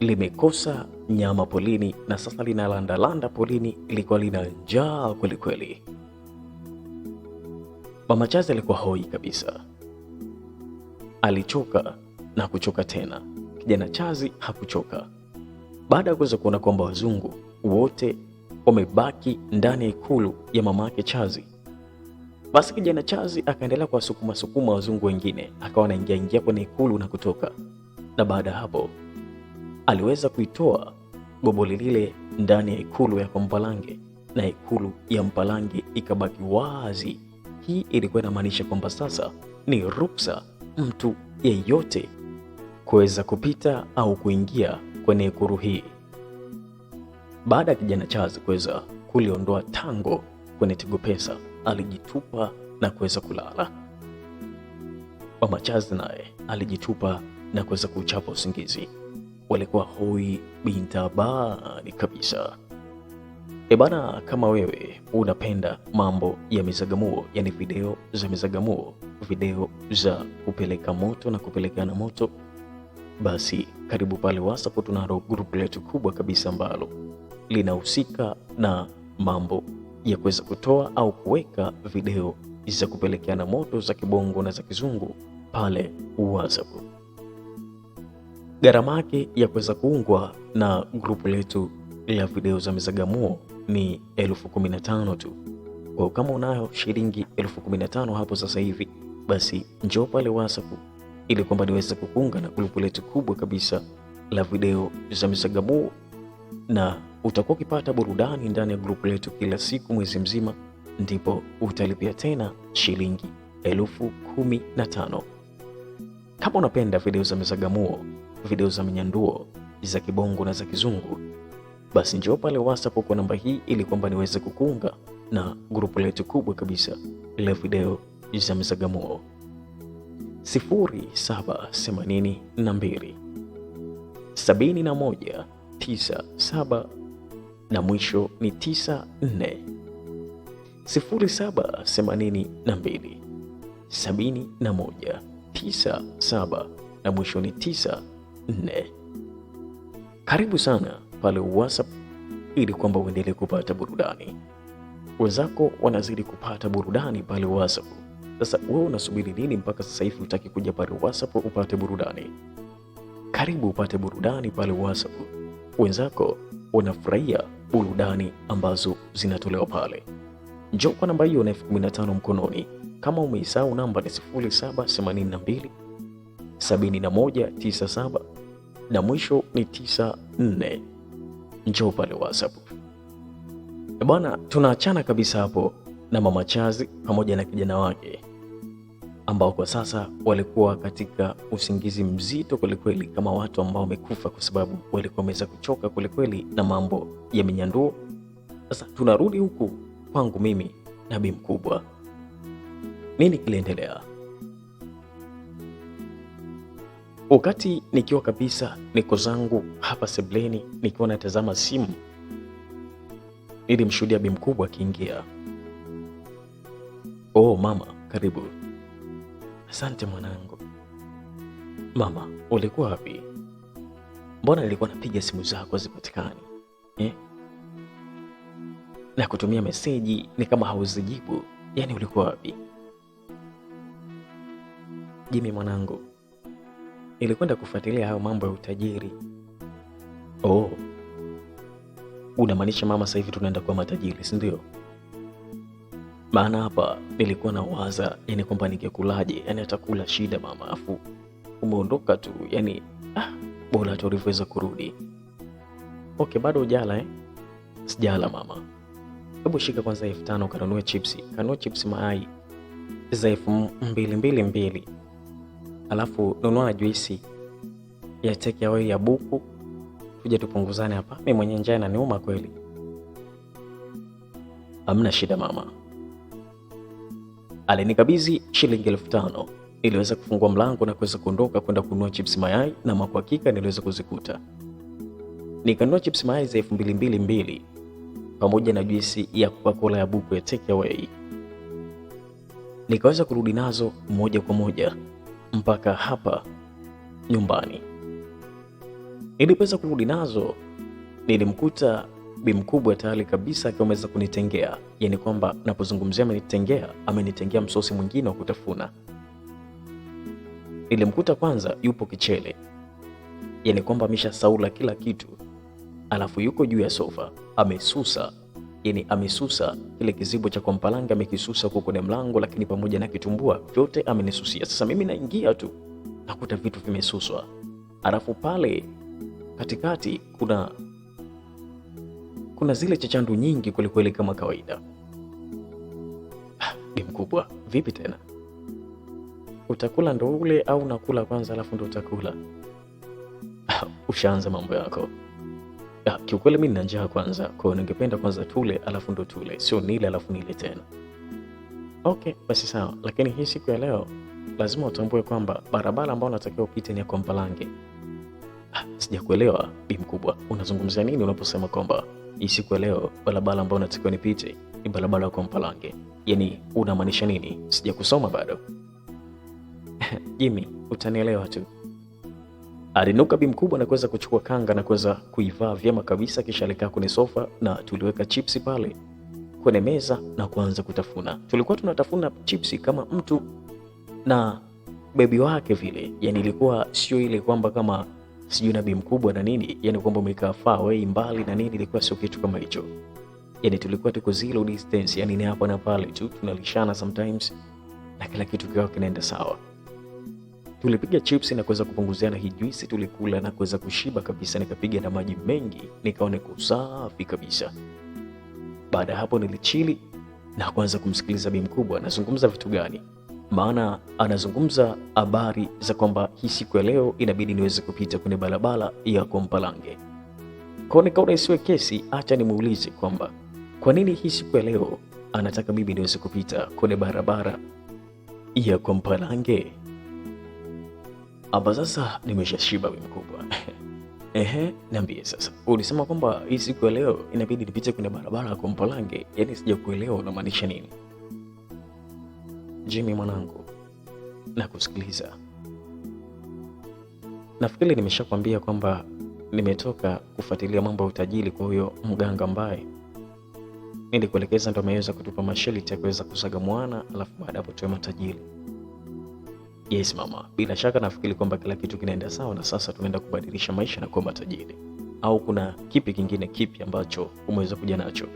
limekosa nyama polini na sasa linalandalanda polini, ilikuwa lina njaa kweli kweli. Mama Chazi alikuwa hoi kabisa, alichoka na kuchoka tena. Kijana Chazi hakuchoka. Baada ya kuweza kuona kwamba wazungu wote wamebaki ndani ya ikulu ya mama yake Chazi, basi kijana Chazi akaendelea kuwasukuma sukuma wazungu wengine, akawa anaingia kwenye ikulu na kutoka. Na baada hapo aliweza kuitoa goboli lile ndani ya ikulu ya Mpalange, na ikulu ya Mpalange ikabaki wazi. Hii ilikuwa inamaanisha kwamba sasa ni ruksa mtu yeyote kuweza kupita au kuingia kwenye ikulu hii. Baada ya kijana Chazi kuweza kuliondoa tango kwenye Tigo Pesa, alijitupa na kuweza kulala. Mama Chazi naye alijitupa na kuweza kuchapa usingizi. Walikuwa hoi bintabani kabisa. Bana, kama wewe unapenda mambo ya mizagamuo, yani video za mizagamuo, video za kupeleka moto na kupelekana moto, basi karibu pale WhatsApp. Tunalo grupu letu kubwa kabisa ambalo linahusika na mambo ya kuweza kutoa au kuweka video za kupelekeana moto za kibongo na za kizungu pale WhatsApp. Gharama yake ya kuweza kuungwa na grupu letu la video za mizagamuo ni 15,000 tu. Kwa kama unayo shilingi 15,000 hapo sasa hivi, basi njoo pale WhatsApp ili kwamba niweze kukuunga na grupu letu kubwa kabisa la video za mizagamuo, na utakuwa ukipata burudani ndani ya grupu letu kila siku mwezi mzima, ndipo utalipia tena shilingi 15,000. Kama unapenda video za mizagamuo, video za minyanduo, za kibongo na za kizungu, basi njoo pale WhatsApp kwa namba hii ili kwamba niweze kukuunga na grupu letu kubwa kabisa la video za mizagamuo. 0782 71 97 na mwisho ni 94. 0782 71 97 na mwisho ni 94. Karibu sana pale WhatsApp ili kwamba uendelee kupata burudani. Wenzako wanazidi kupata burudani pale WhatsApp. Sasa wewe unasubiri nini mpaka sasa hivi utaki kuja pale WhatsApp upate burudani? Karibu upate burudani pale WhatsApp. Wenzako wanafurahia burudani ambazo zinatolewa pale. Njoo kwa namba hiyo na 15,000 mkononi. Kama umeisahau, namba ni 0782 71 97 na mwisho ni 94. Njoo pale WhatsApp. Bwana, tunaachana kabisa hapo na Mama Chazi pamoja na kijana wake ambao kwa sasa walikuwa katika usingizi mzito kwelikweli, kama watu ambao wamekufa, kwa sababu walikuwa wameweza kuchoka kwelikweli na mambo ya minyanduo. Sasa tunarudi huku kwangu mimi na Bi Mkubwa. Nini kiliendelea? Wakati nikiwa kabisa niko zangu hapa sebleni nikiwa natazama simu, nilimshuhudia Bi Mkubwa akiingia. Oh mama, karibu. Asante mwanangu. Mama, ulikuwa wapi? Mbona nilikuwa napiga simu zako hazipatikani? Na kutumia meseji ni kama hauzijibu. Yaani ulikuwa wapi? Jimmy mwanangu, nilikwenda kufuatilia hayo mambo ya utajiri. Oh, unamaanisha mama sasa hivi tunaenda kuwa matajiri, si ndio? Maana hapa nilikuwa na waza, yani kwamba ningekulaje, yani atakula shida mama, afu umeondoka tu, yani bora tu ulivyoweza kurudi. Okay, bado hujala Sijala mama. Hebu shika kwanza 5,000 kanunue chipsi. Kanunue chipsi mayai za 2,200. Alafu nunua na juisi ya take away ya buku. Tuje tupunguzane hapa. Mimi mwenye njaa inaniuma kweli. Hamna shida mama. Alinikabidhi shilingi 5,000. Niliweza kufungua mlango na kuweza kuondoka kwenda kununua chipsi mayai, na kwa hakika niliweza kuzikuta. Nikanunua chipsi mayai za 2,200 pamoja na juisi ya Coca-Cola ya buku ya take away. Nikaweza kurudi nazo moja kwa moja mpaka hapa nyumbani. Nilipoweza kurudi nazo, nilimkuta Bi Mkubwa tayari kabisa akiwa ameweza kunitengea. Yaani kwamba napozungumzia amenitengea msosi mwingine wa kutafuna. Nilimkuta kwanza yupo kichele. Yaani kwamba ameshasaula kila kitu. Alafu yuko juu ya sofa, amesusa. Yaani amesusa kile kizibo cha kwa mpalanga, amekisusa huko kwenye mlango, lakini pamoja na kitumbua vyote amenisusia. Sasa mimi naingia tu nakuta vitu vimesuswa. Alafu pale katikati kuna zile chachandu nyingi kweli kama kawaida. Bi Mkubwa, vipi tena? Utakula ndo ule au nakula kwanza alafu ndo utakula? Ushaanza mambo yako. Kiukweli mimi nina njaa kwanza, kwa hiyo ningependa kwanza tule alafu ndo tule, sio nile alafu nile tena. Okay, basi sawa, lakini hii siku ya leo lazima utambue kwamba barabara ambayo unatakiwa upite ni ya kwa Mpalange. Sijakuelewa bi mkubwa, unazungumzia nini unaposema kwamba hii siku ya leo barabara ambayo unatakiwa nipite ni barabara ya kwa Mpalange? Yaani unamaanisha nini? Sijakusoma bado. Jimmy, utanielewa tu. Alinuka bi mkubwa na kuweza kuchukua kanga na kuweza kuivaa vyema kabisa, kisha alikaa kwenye sofa na tuliweka chipsi pale kwenye meza na kuanza kutafuna. Tulikuwa tunatafuna chipsi kama mtu na bebi wake vile, yani ilikuwa sio ile kwamba kama sijui na bi mkubwa na nini, yani kwamba umekaa far away mbali na nini, ilikuwa sio kitu kama hicho. Yani tulikuwa tuko zero distance, yani ni hapa na pale tu tunalishana sometimes na kila kitu kiwa kinaenda sawa. Tulipiga chipsi na kuweza kupunguziana hii juisi, tulikula na kuweza kushiba kabisa, nikapiga na maji mengi, nikaona niko safi kabisa. Baada ya hapo nilichili na kuanza kumsikiliza bi mkubwa anazungumza vitu gani, maana anazungumza habari za kwamba hii siku ya leo inabidi niweze kupita kwenye barabara ya kwa Mpalange. Kwa nikaona isiwe kesi, acha nimuulize kwamba kwa nini hii siku ya leo anataka mimi niweze kupita kwenye barabara ya kwa Mpalange. Hapa sasa nimeshashiba bi mkubwa. Ehe, niambie sasa. Ulisema kwamba hii siku ya leo inabidi nipite kwenye barabara kwa Mpalange, yaani sijakuelewa unamaanisha nini? Jimmy mwanangu, nakusikiliza. Nafikiri nimeshakwambia kwamba nimetoka kufuatilia mambo ya utajiri kwa huyo mganga ambaye nilikuelekeza ndo ameweza kutupa masharti ya kuweza kusaga mwana, alafu baada hapo tuwe matajiri. Yes mama, bila shaka nafikiri kwamba kila kitu kinaenda sawa na sasa tunaenda kubadilisha maisha na kuwa matajiri. Au kuna kipi kingine kipi ambacho umeweza kuja nacho?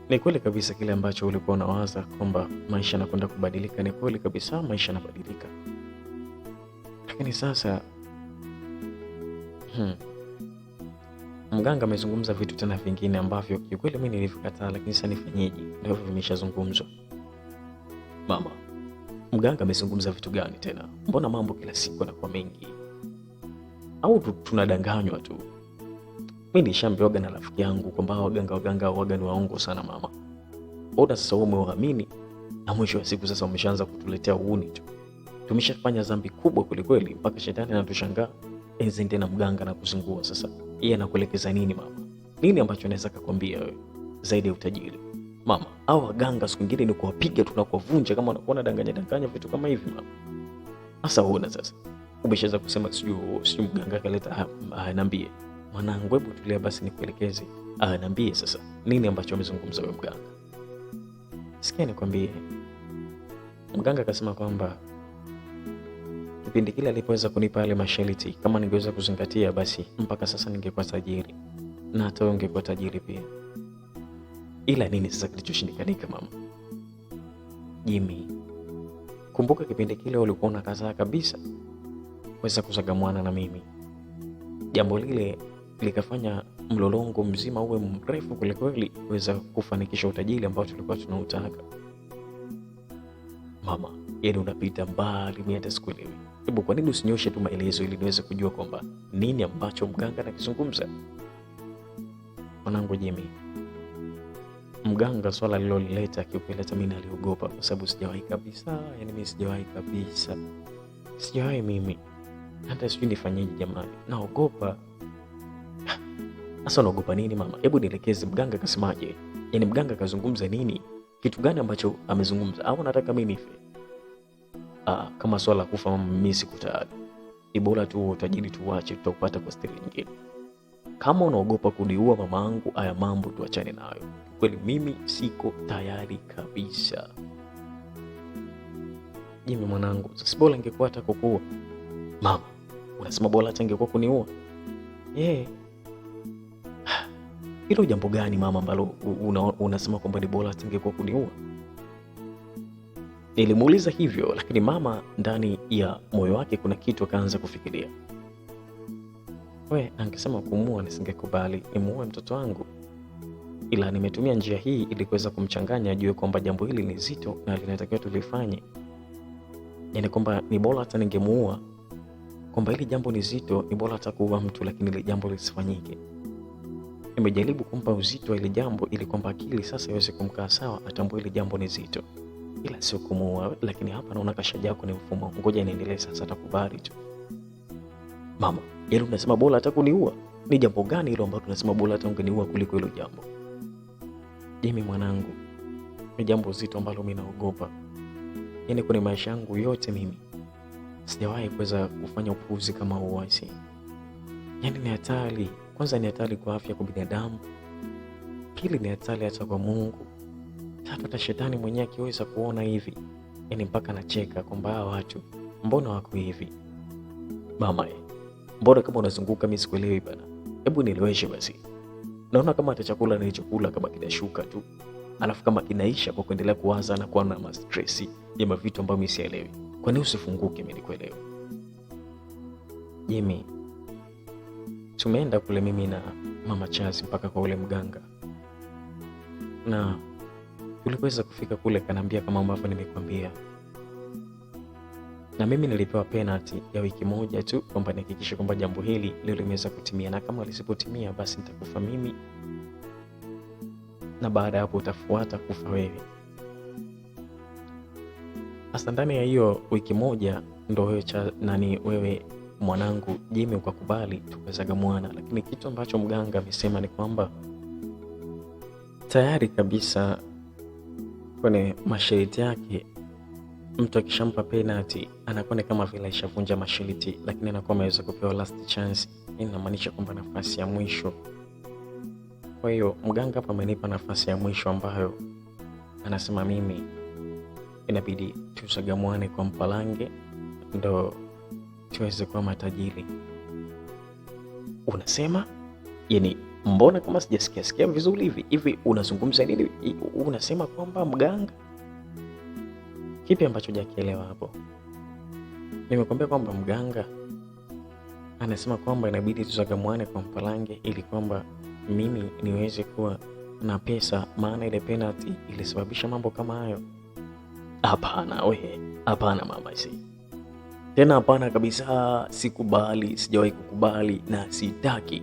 Ni kweli kabisa kile ambacho ulikuwa unawaza kwamba maisha yanakwenda kubadilika, ni kweli kabisa maisha yanabadilika. Lakini sasa mganga amezungumza vitu tena vingine ambavyo kikweli mimi nilivikataa, lakini sasa nifanyeje? Ndio vimeshazungumzwa. Mama, mganga amezungumza vitu gani tena? Mbona mambo kila siku yanakuwa mengi? Au tunadanganywa tu? Mimi nishambiwaga na rafiki yangu kwamba waganga ni waongo sana mama. Ona sasa wewe umewaamini na mwisho wa siku sasa umeshaanza kutuletea uuni tu. Tumeshafanya dhambi kubwa kweli mpaka shetani anatushangaa. Enzi tena mganga na kuzingua sasa. Yeye anakuelekeza nini mama? Nini ambacho anaweza kukwambia wewe zaidi ya utajiri? Mama, au waganga siku nyingine ni kuwapiga tu na kuwavunja kama unakuwa danganya vitu kama hivi mama. Sasa uona sasa. Umeshaanza kusema sijui mganga kaleta niambie. Mwanangu hebu tulia basi nikuelekeze. Niambie sasa nini ambacho amezungumza wewe mganga? Sikia nikwambie. Mganga akasema kwamba kipindi kile alipoweza kunipa ile masharti, kama ningeweza kuzingatia basi mpaka sasa ningekuwa tajiri. Na hata wewe ungekuwa tajiri pia. Ila nini sasa kilichoshindikanika mama? Jimmy, kumbuka kipindi kile ulikuwa unakataa kabisa kuweza kusaga mwana na mimi. Jambo lile likafanya mlolongo mzima uwe mrefu kweli kuweza kufanikisha utajiri ambao tulikuwa tunautaka. Mama, yaani unapita mbali, mimi hata sikuelewi. Hebu kwa nini usinyoshe tu maelezo ili niweze kujua kwamba nini ambacho mganga anakizungumza? Mwanangu Jimmy, mganga swala lilolileta kiukweli mimi naliogopa kwa sababu sijawahi kabisa, yani mimi sijawahi kabisa. Sijawahi mimi. Hata sijui nifanyeje jamani. Naogopa. Sasa unaogopa nini mama? Hebu nielekeze mganga kasemaje? Yaani mganga kazungumza nini? Kitu gani ambacho amezungumza? Au nataka mimi nife? Kama swala kufa mama mimi siku tayari. Ni bora tu utajiri tuache, tutaupata kwa stili nyingine. Kama unaogopa kuniua mamangu, haya mambo tuachane nayo. Kweli mimi siko tayari kabisa. Jimmy mwanangu, sasa bora ingekuwa hata kukuua. Mama, unasema bora hata ingekuwa kuniua? Hilo jambo gani mama ambalo unasema kwamba ni bora hata ingekuwa kuniua? Nilimuuliza hivyo, lakini mama ndani ya moyo wake kuna kitu akaanza kufikiria. Angesema kumuua nisingekubali, nimuue mtoto wangu. Ila nimetumia njia hii ili kuweza kumchanganya ajue kwamba jambo hili ni zito na linatakiwa tulifanye. Yaani kwamba ni bora hata ningemuua. Kwamba hili jambo ni zito, ni bora hata kuua mtu lakini ile jambo lisifanyike. Nimejaribu kumpa uzito wa ile jambo ili kwamba akili sasa iweze kumkaa sawa, atambue ile jambo ni zito, ila sio kumuua. Lakini hapa naona kashaji yako ni mfumo, ngoja niendelee sasa, atakubali tu. Mama, yeye unasema bora hata kuniua? Ni jambo gani hilo ambalo tunasema bora hata ungeniua kuliko hilo jambo? Jimmy mwanangu, ni jambo zito ambalo mimi naogopa. Yaani kwenye maisha yangu yote mimi sijawahi kuweza kufanya upuuzi kama huo. Yaani ni hatari. Kwanza ni hatari kwa afya kwa binadamu. Pili ni hatari hata kwa Mungu. Tatu hata shetani mwenyewe akiweza kuona hivi, yaani mpaka anacheka kwamba hawa watu mbona wako hivi. Mama, mbona kama unazunguka mimi sikuelewi bana. Hebu nieleweshe basi. Naona kama hata chakula nilichokula kama kinashuka tu, alafu kama kinaisha kwa kuendelea kuwaza na kuwa na stress ya vitu ambavyo mimi sielewi. Kwa nini usifunguke mimi nikuelewe? Jimmy, tumeenda kule mimi na Mama Chazi mpaka kwa ule mganga. Na tuliweza kufika kule kanambia kama ambavyo nimekwambia. Na mimi nilipewa penalty ya wiki moja tu kwamba nihakikishe kwamba jambo hili leo limeweza kutimia, na kama lisipotimia basi nitakufa mimi na baada hapo utafuata kufa wewe. Hasa ndani ya hiyo wiki moja ndo wewe mwanangu Jimmy ukakubali tukazaga mwana. Lakini kitu ambacho mganga amesema ni kwamba tayari kabisa kwenye masharti yake mtu akishampa penalty anakuwa ni kama vile ishavunja masharti, lakini anakuwa ameweza kupewa last chance. Inamaanisha kwamba nafasi ya mwisho. Kwa hiyo mganga hapa amenipa nafasi ya mwisho ambayo anasema mimi inabidi tusagamwane kwa Mpalange ndo tuweze kuwa matajiri. Unasema? Yaani mbona kama sijasikia vizuri hivi unazungumza nini? Unasema kwamba mganga? Kipi ambacho hujakielewa hapo? Nimekwambia kwamba mganga anasema kwamba inabidi tusagamwane kwa Mpalange ili kwamba mimi niweze kuwa na pesa, maana ile penalty ilisababisha mambo kama hayo. Hapana wewe, hapana mama, tena hapana kabisa, sikubali, sijawahi kukubali na sitaki.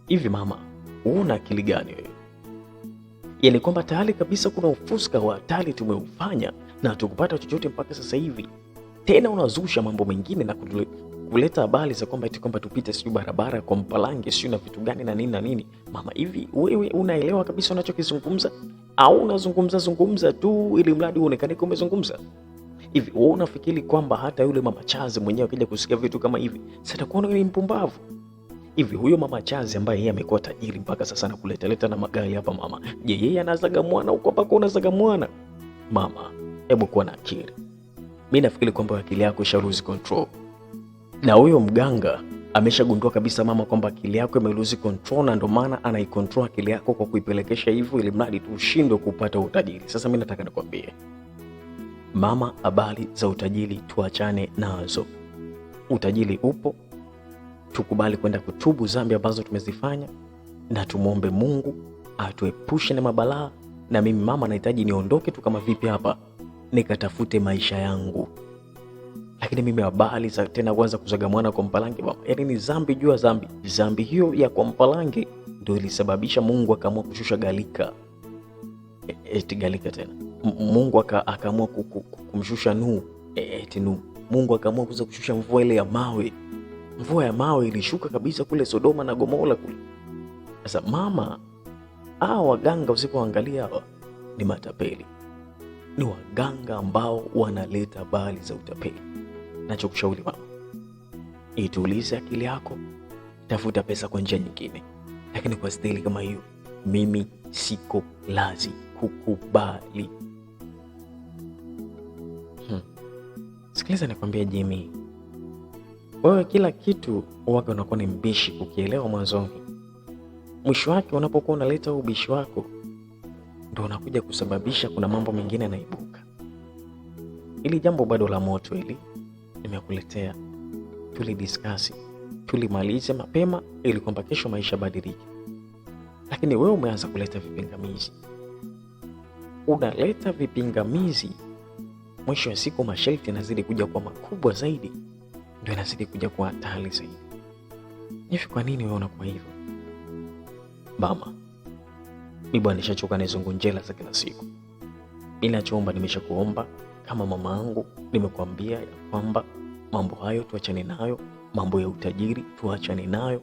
Hivi mama, una akili gani wewe? Yaani kwamba tayari kabisa kuna ufuska wa hatari tumeufanya na tukupata chochote mpaka sasa hivi, tena unazusha mambo mengine na kuleta habari za kwamba eti kwamba tupite sio barabara kwa Mpalange sio na vitu gani na nini na nini. Mama, hivi wewe unaelewa kabisa unachokizungumza au unazungumza tu ili mradi uonekane kama umezungumza? Hivi wewe unafikiri kwamba hata yule Mama Chazi mwenyewe akija kusikia vitu kama hivi sitakuona ni mpumbavu? Hivi huyo Mama Chazi ambaye yeye amekuwa tajiri mpaka sasa na kuleta na magari hapa mama, je, yeye anazaga mwana huko mpaka unazaga mwana? Mama, hebu kuwa na akili. Mimi nafikiri kwamba akili yako isha lose control. Na huyo mganga ameshagundua kabisa mama kwamba akili yako ime lose control, na ndio maana anaicontrol akili yako kwa kuipelekesha hivyo ili mradi tu ushindwe kupata utajiri. Sasa mimi nataka nikwambie mama, habari za utajiri tuachane nazo. Utajiri upo, tukubali kwenda kutubu dhambi ambazo tumezifanya na tumuombe Mungu atuepushe na mabalaa. Na mimi mama nahitaji niondoke tu kama vipi hapa nikatafute maisha yangu. Lakini mimi habari za tena kwanza kuzaga mwana kwa Mpalange mama, yaani ni dhambi juu ya dhambi. Dhambi hiyo ya kwa Mpalange ndio ilisababisha Mungu akaamua kushusha gharika. Gharika tena. Mungu akaamua kumshusha Nuhu. Nuhu. Mungu akaamua kuweza kushusha mvua ile ya mawe. Mvua ya mawe ilishuka kabisa kule Sodoma na Gomora kule. Sasa mama, hawa waganga usipoangalia hawa ni matapeli. Ni waganga ambao wanaleta habari za utapeli. Nachokushauri mama, itulize akili yako, tafuta pesa kwa njia nyingine. Lakini kwa staili kama hiyo mimi siko lazi kukubali. Sikiliza nikwambie Jimmy, wewe kila kitu waga unakuwa ni mbishi kukielewa mwanzoni. Mwisho wake unapokuwa unaleta ubishi wako ndio unakuja kusababisha kuna mambo mengine yanaibuka. Ili jambo bado la moto hili nimekuletea, tulidiscuss, tulimalize mapema ili kwamba kesho maisha badilike. Lakini wewe umeanza kuleta vipingamizi. Unaleta vipingamizi, mwisho wa siku masharti yanazidi kuja kwa makubwa zaidi, ndio yanazidi kuja kwa hatari zaidi. Hivi kwa nini wewe unakuwa hivyo? Mama, mimi bwana nishachoka na njela za kila siku. Mimi nachoomba, nimeshakuomba kama mama yangu, nimekuambia ya kwamba mambo hayo tuachane nayo, mambo ya utajiri tuachane nayo,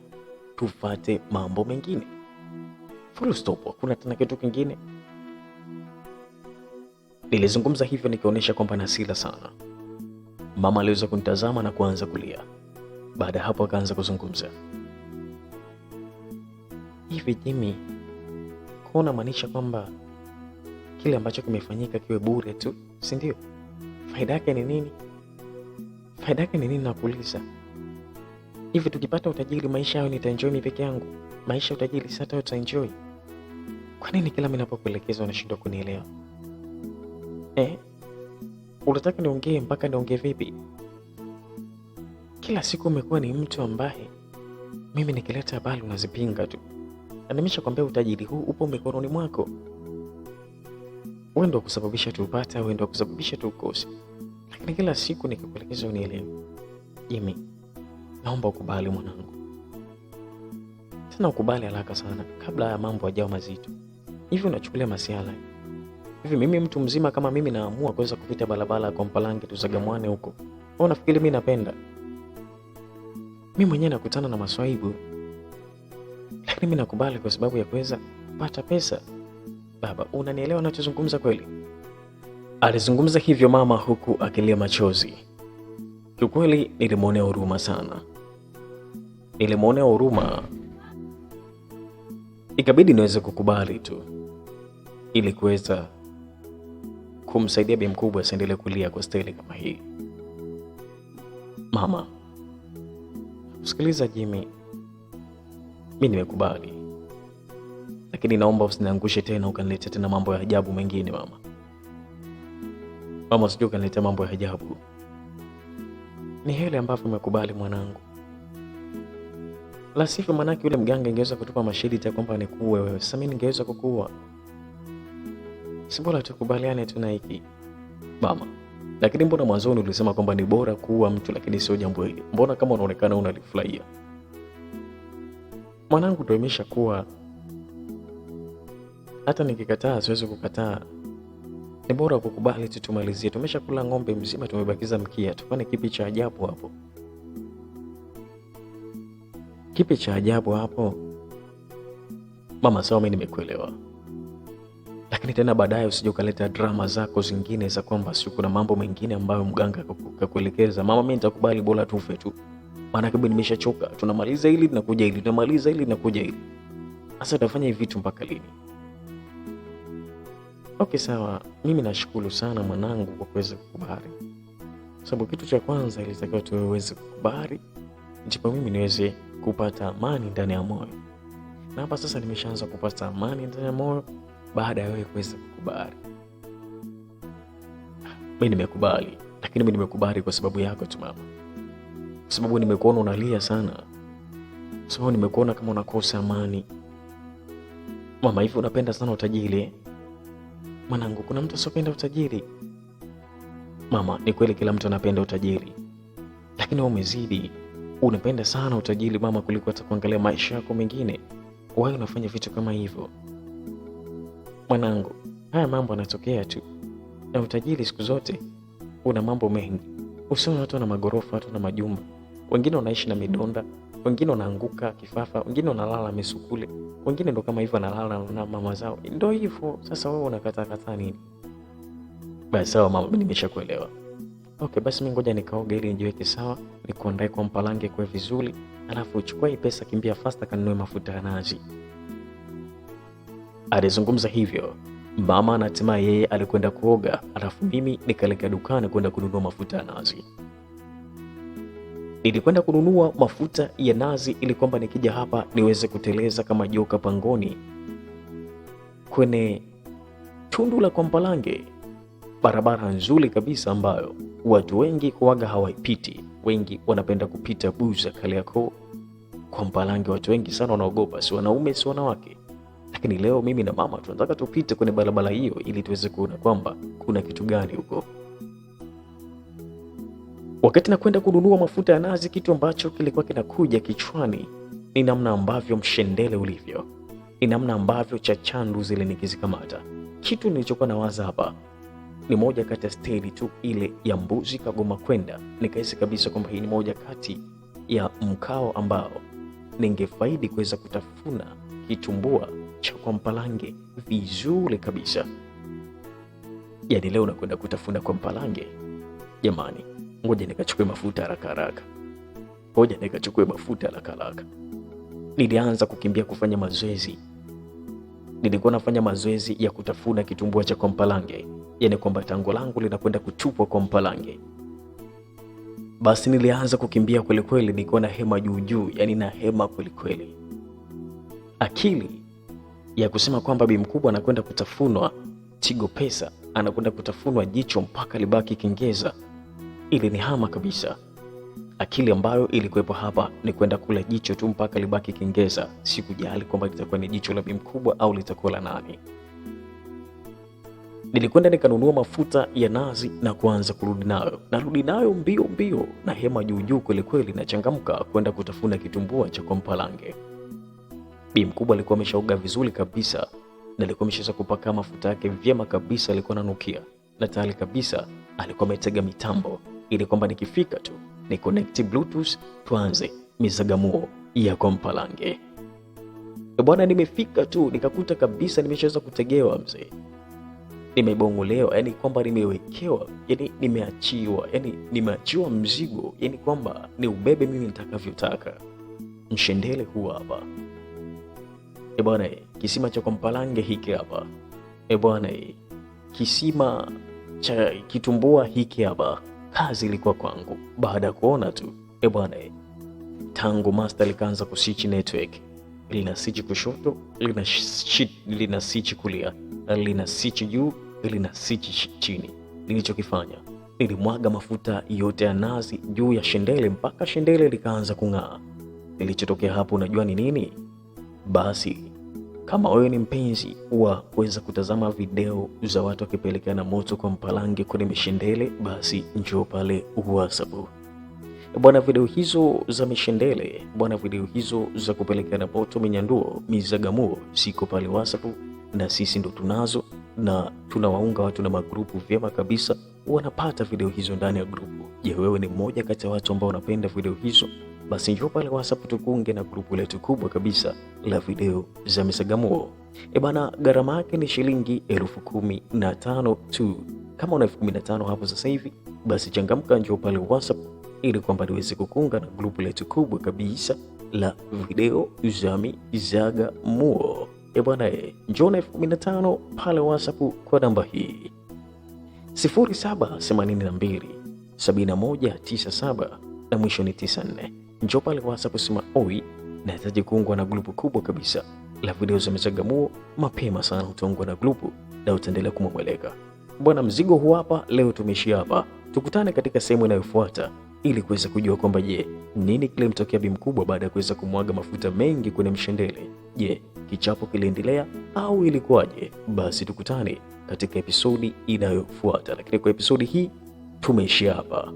tufate mambo mengine. Full stop, hakuna tena kitu kingine. Nilizungumza hivyo nikionyesha kwamba na hasira sana. Mama aliweza kunitazama na kuanza kulia. Baada ya hapo akaanza kuzungumza. Hivi Jimmy, kuna maanisha kwamba kile ambacho kimefanyika kiwe bure tu, si ndio? Faida yake ni nini? Faida yake ni nini nakuuliza? Hivi tukipata utajiri maisha yao nitaenjoy mimi peke yangu? Maisha utajiri sasa utaenjoy? Kwa nini kila mimi ninapokuelekeza unashindwa kunielewa? Unataka niongee mpaka niongee vipi? Kila siku umekuwa ni mtu ambaye mimi nikileta habari unazipinga tu. Na nimeshakwambia utajiri huu upo mikononi mwako. Wewe ndio kusababisha tupate, wewe ndio kusababisha tukose. Lakini kila siku nikikuelekeza unielewe. Jimmy, naomba ukubali mwanangu. Tena ukubali haraka sana kabla ya mambo yajawa mazito. Hivi unachukulia masiala. Hivi mimi mtu mzima kama mimi naamua kuweza kupita barabara kwa Mpalange tuzagamwane huko. Wewe unafikiri mimi napenda? Mimi mwenyewe nakutana na maswaibu. Lakini mimi nakubali kwa sababu ya kuweza kupata pesa. Baba, unanielewa ninachozungumza kweli? Alizungumza hivyo mama huku akilia machozi. Kiukweli nilimwonea huruma sana. Nilimwonea huruma. Ikabidi niweze kukubali tu ili kuweza kumsaidia bi mkubwa asiendelee kulia kwa staili kama hii. Mama, sikiliza Jimmy, mimi nimekubali. Lakini naomba usiniangushe tena ukaniletea tena mambo ya ajabu mengine mama. Mama, usije ukaniletea mambo ya ajabu. Ni hile ambavyo umekubali mwanangu. La sivyo manake yule mganga ingeweza kutupa mashahidi ya kwamba nikuue wewe. Sasa mimi ningeweza kukuua. Si bora tukubaliane tu na hiki mama. Lakini mbona mwanzoni ulisema kwamba ni bora kuua mtu lakini sio jambo hili? Mbona kama unaonekana unalifurahia? Mwanangu, ndio imeshakuwa. Hata nikikataa siwezi kukataa. Ni bora kukubali tu tumalizie. Tumeshakula ng'ombe mzima, tumebakiza mkia. Tufanye kipi cha ajabu hapo? Kipi cha ajabu hapo? Mama, sawa, mimi nimekuelewa. Lakini tena baadaye usije ukaleta drama zako zingine za kwamba si kuna mambo mengine ambayo mganga kakuelekeza. Mama, mimi nitakubali, bora tufe tu. Maana kama nimeshachoka, tunamaliza hili tunakuja hili, tunamaliza hili tunakuja hili. Sasa tutafanya hivi vitu mpaka lini? Okay, sawa. Mimi nashukuru sana mwanangu kwa kuweza kukubali. Sababu kitu cha kwanza ilitakiwa tuweze kukubali, ndipo mimi niweze kupata amani ndani ya moyo. Na hapa sasa nimeshaanza kupata amani ndani ya moyo baada ya wewe kuweza kukubali. Mimi nimekubali, lakini mimi nimekubali kwa sababu yako tu mama. Kwa sababu nimekuona unalia sana. Kwa sababu nimekuona kama unakosa amani. Mama, hivi unapenda sana utajiri? Mwanangu, kuna mtu asiyopenda utajiri? Mama, ni kweli kila mtu anapenda utajiri. Lakini wewe umezidi. Unapenda sana utajiri mama kuliko hata kuangalia maisha yako mengine. Wewe unafanya vitu kama hivyo. Mwanangu, haya mambo yanatokea tu. Na utajiri siku zote una mambo mengi. Usione watu na magorofa, watu na majumba. Wengine wanaishi na midonda, wengine wanaanguka kifafa, wengine wanalala misukule. Wengine ndo kama hivyo wanalala na mama zao. Ndio hivyo. Sasa wewe unakataa nini? Basi sawa mama, mimi nimeshakuelewa. Okay, basi mimi ngoja nikaoge ili nijiweke sawa, nikuandae kwa Mpalange kwa vizuri, alafu uchukue hii pesa, kimbia fasta kanunue mafuta ya nazi. Alizungumza hivyo mama, na hatimaye yeye alikwenda kuoga, alafu mimi nikaelekea dukani kwenda kununua mafuta ya nazi. Nilikwenda kununua mafuta ya nazi ili kwamba nikija hapa niweze kuteleza kama joka pangoni kwenye tundu la kwa Mpalange. Barabara nzuri kabisa ambayo watu wengi kuaga hawaipiti. Wengi wanapenda kupita Buza, Kariakoo. Kwa Mpalange watu wengi sana wanaogopa, si wanaume si wanawake. Lakini leo mimi na mama tunataka tupite kwenye barabara hiyo ili tuweze kuona kwamba kuna kitu gani huko. Wakati nakwenda kununua mafuta ya nazi, kitu ambacho kilikuwa kinakuja kichwani ni namna ambavyo mshendele ulivyo. ni namna ambavyo chachandu zile nikizikamata. Kitu nilichokuwa nawaza hapa ni moja kati ya stedi tu ile ya mbuzi kagoma kwenda, nikahisi kabisa kwamba hii ni moja kati ya mkao ambao ningefaidi kuweza kutafuna kitumbua cha kwa mpalange vizuri kabisa. Yani leo nakwenda kutafuna kwa mpalange. Jamani, ngoja nikachukue mafuta haraka haraka. Nilianza kukimbia kufanya mazoezi. Nilikuwa nafanya mazoezi ya kutafuna kitumbua cha kwa mpalange, yani kwamba tango langu linakwenda kutupwa kwa mpalange. Basi nilianza kukimbia kweli kweli, nilikuwa na hema juu juu, yani na hema kweli kweli. Akili ya kusema kwamba bi mkubwa anakwenda kutafunwa Tigo Pesa, anakwenda kutafunwa jicho mpaka libaki kengeza, ili ni hama kabisa. Akili ambayo ilikuwepo hapa ni kwenda kula jicho tu mpaka libaki kengeza. Sikujali kwamba litakuwa ni jicho la bi mkubwa au litakuwa la nani. Nilikwenda nikanunua mafuta ya nazi na kuanza narudi nayo mbio mbio, na hema juu juu kweli kweli, na changamka kwenda kutafuna kitumbua cha kwa mpalange. Bi mkubwa alikuwa ameshaoga vizuri kabisa, na alikuwa ameshaanza kupaka mafuta yake vyema kabisa, alikuwa ananukia na tayari kabisa alikuwa ametega mitambo ili kwamba nikifika tu ni connect bluetooth tuanze mizagamuo ya kwa mpalange. Bwana, nimefika tu nikakuta kabisa nimeshaanza kutegewa mzee. Nimebongolewa, yani kwamba nimewekewa, yani nimeachiwa, yani nimeachiwa mzigo, yani kwamba ni ubebe mimi nitakavyotaka. Mshendele huwa hapa. Bwana, kisima cha kwa mpalange hiki hapa. Bwana, kisima cha kitumbua hiki hapa. Kazi ilikuwa kwangu baada ya kuona tu. Bwana, tangu master likaanza kuswitch network, lina switch kushoto, lina switch kulia, lina switch juu, lina switch chini. Nilichokifanya, nilimwaga mafuta yote ya nazi juu ya shendele mpaka shendele likaanza kung'aa. Nilichotokea hapo unajua ni nini? Basi kama wewe ni mpenzi wa kuweza kutazama video za watu wakipelekana moto kwa mpalange kwenye mishendele, basi njoo pale WhatsApp. Bwana, video hizo za mishendele, bwana, video hizo za kupelekana moto, minyanduo, mizagamuo ziko pale WhatsApp, na sisi ndo tunazo, na tunawaunga watu na magrupu vyema kabisa, wanapata video hizo ndani ya grupu. Je, wewe ni mmoja kati ya watu ambao wanapenda video hizo? Basi njoo pale WhatsApp tukuunge na grupu letu kubwa kabisa la video za misagamuo. Bana, gharama yake ni shilingi 15,000 tu. Kama una 15,000 hapo sasa hivi, basi changamka, njoo pale WhatsApp ili kwamba niweze kukuunga na grupu letu kubwa kabisa la video za misagamuo. Bwana, njoo na 15,000 pale WhatsApp kwa namba hii 0782 7197 na mwisho ni 94. Njoo pale WhatsApp sema oi, nahitaji kuungwa na grupu kubwa kabisa la video za misagamuo. Mapema sana utaungwa na grupu na utaendelea kumweleka. Bwana, mzigo huu hapa, leo tumeishia hapa. Tukutane katika sehemu inayofuata ili kuweza kujua kwamba je, nini kilimtokea bi mkubwa baada ya kuweza kumwaga mafuta mengi kwenye mshendele. Je, kichapo kiliendelea au ilikuwaje? Basi tukutane katika episodi inayofuata, lakini kwa episodi hii tumeishia hapa.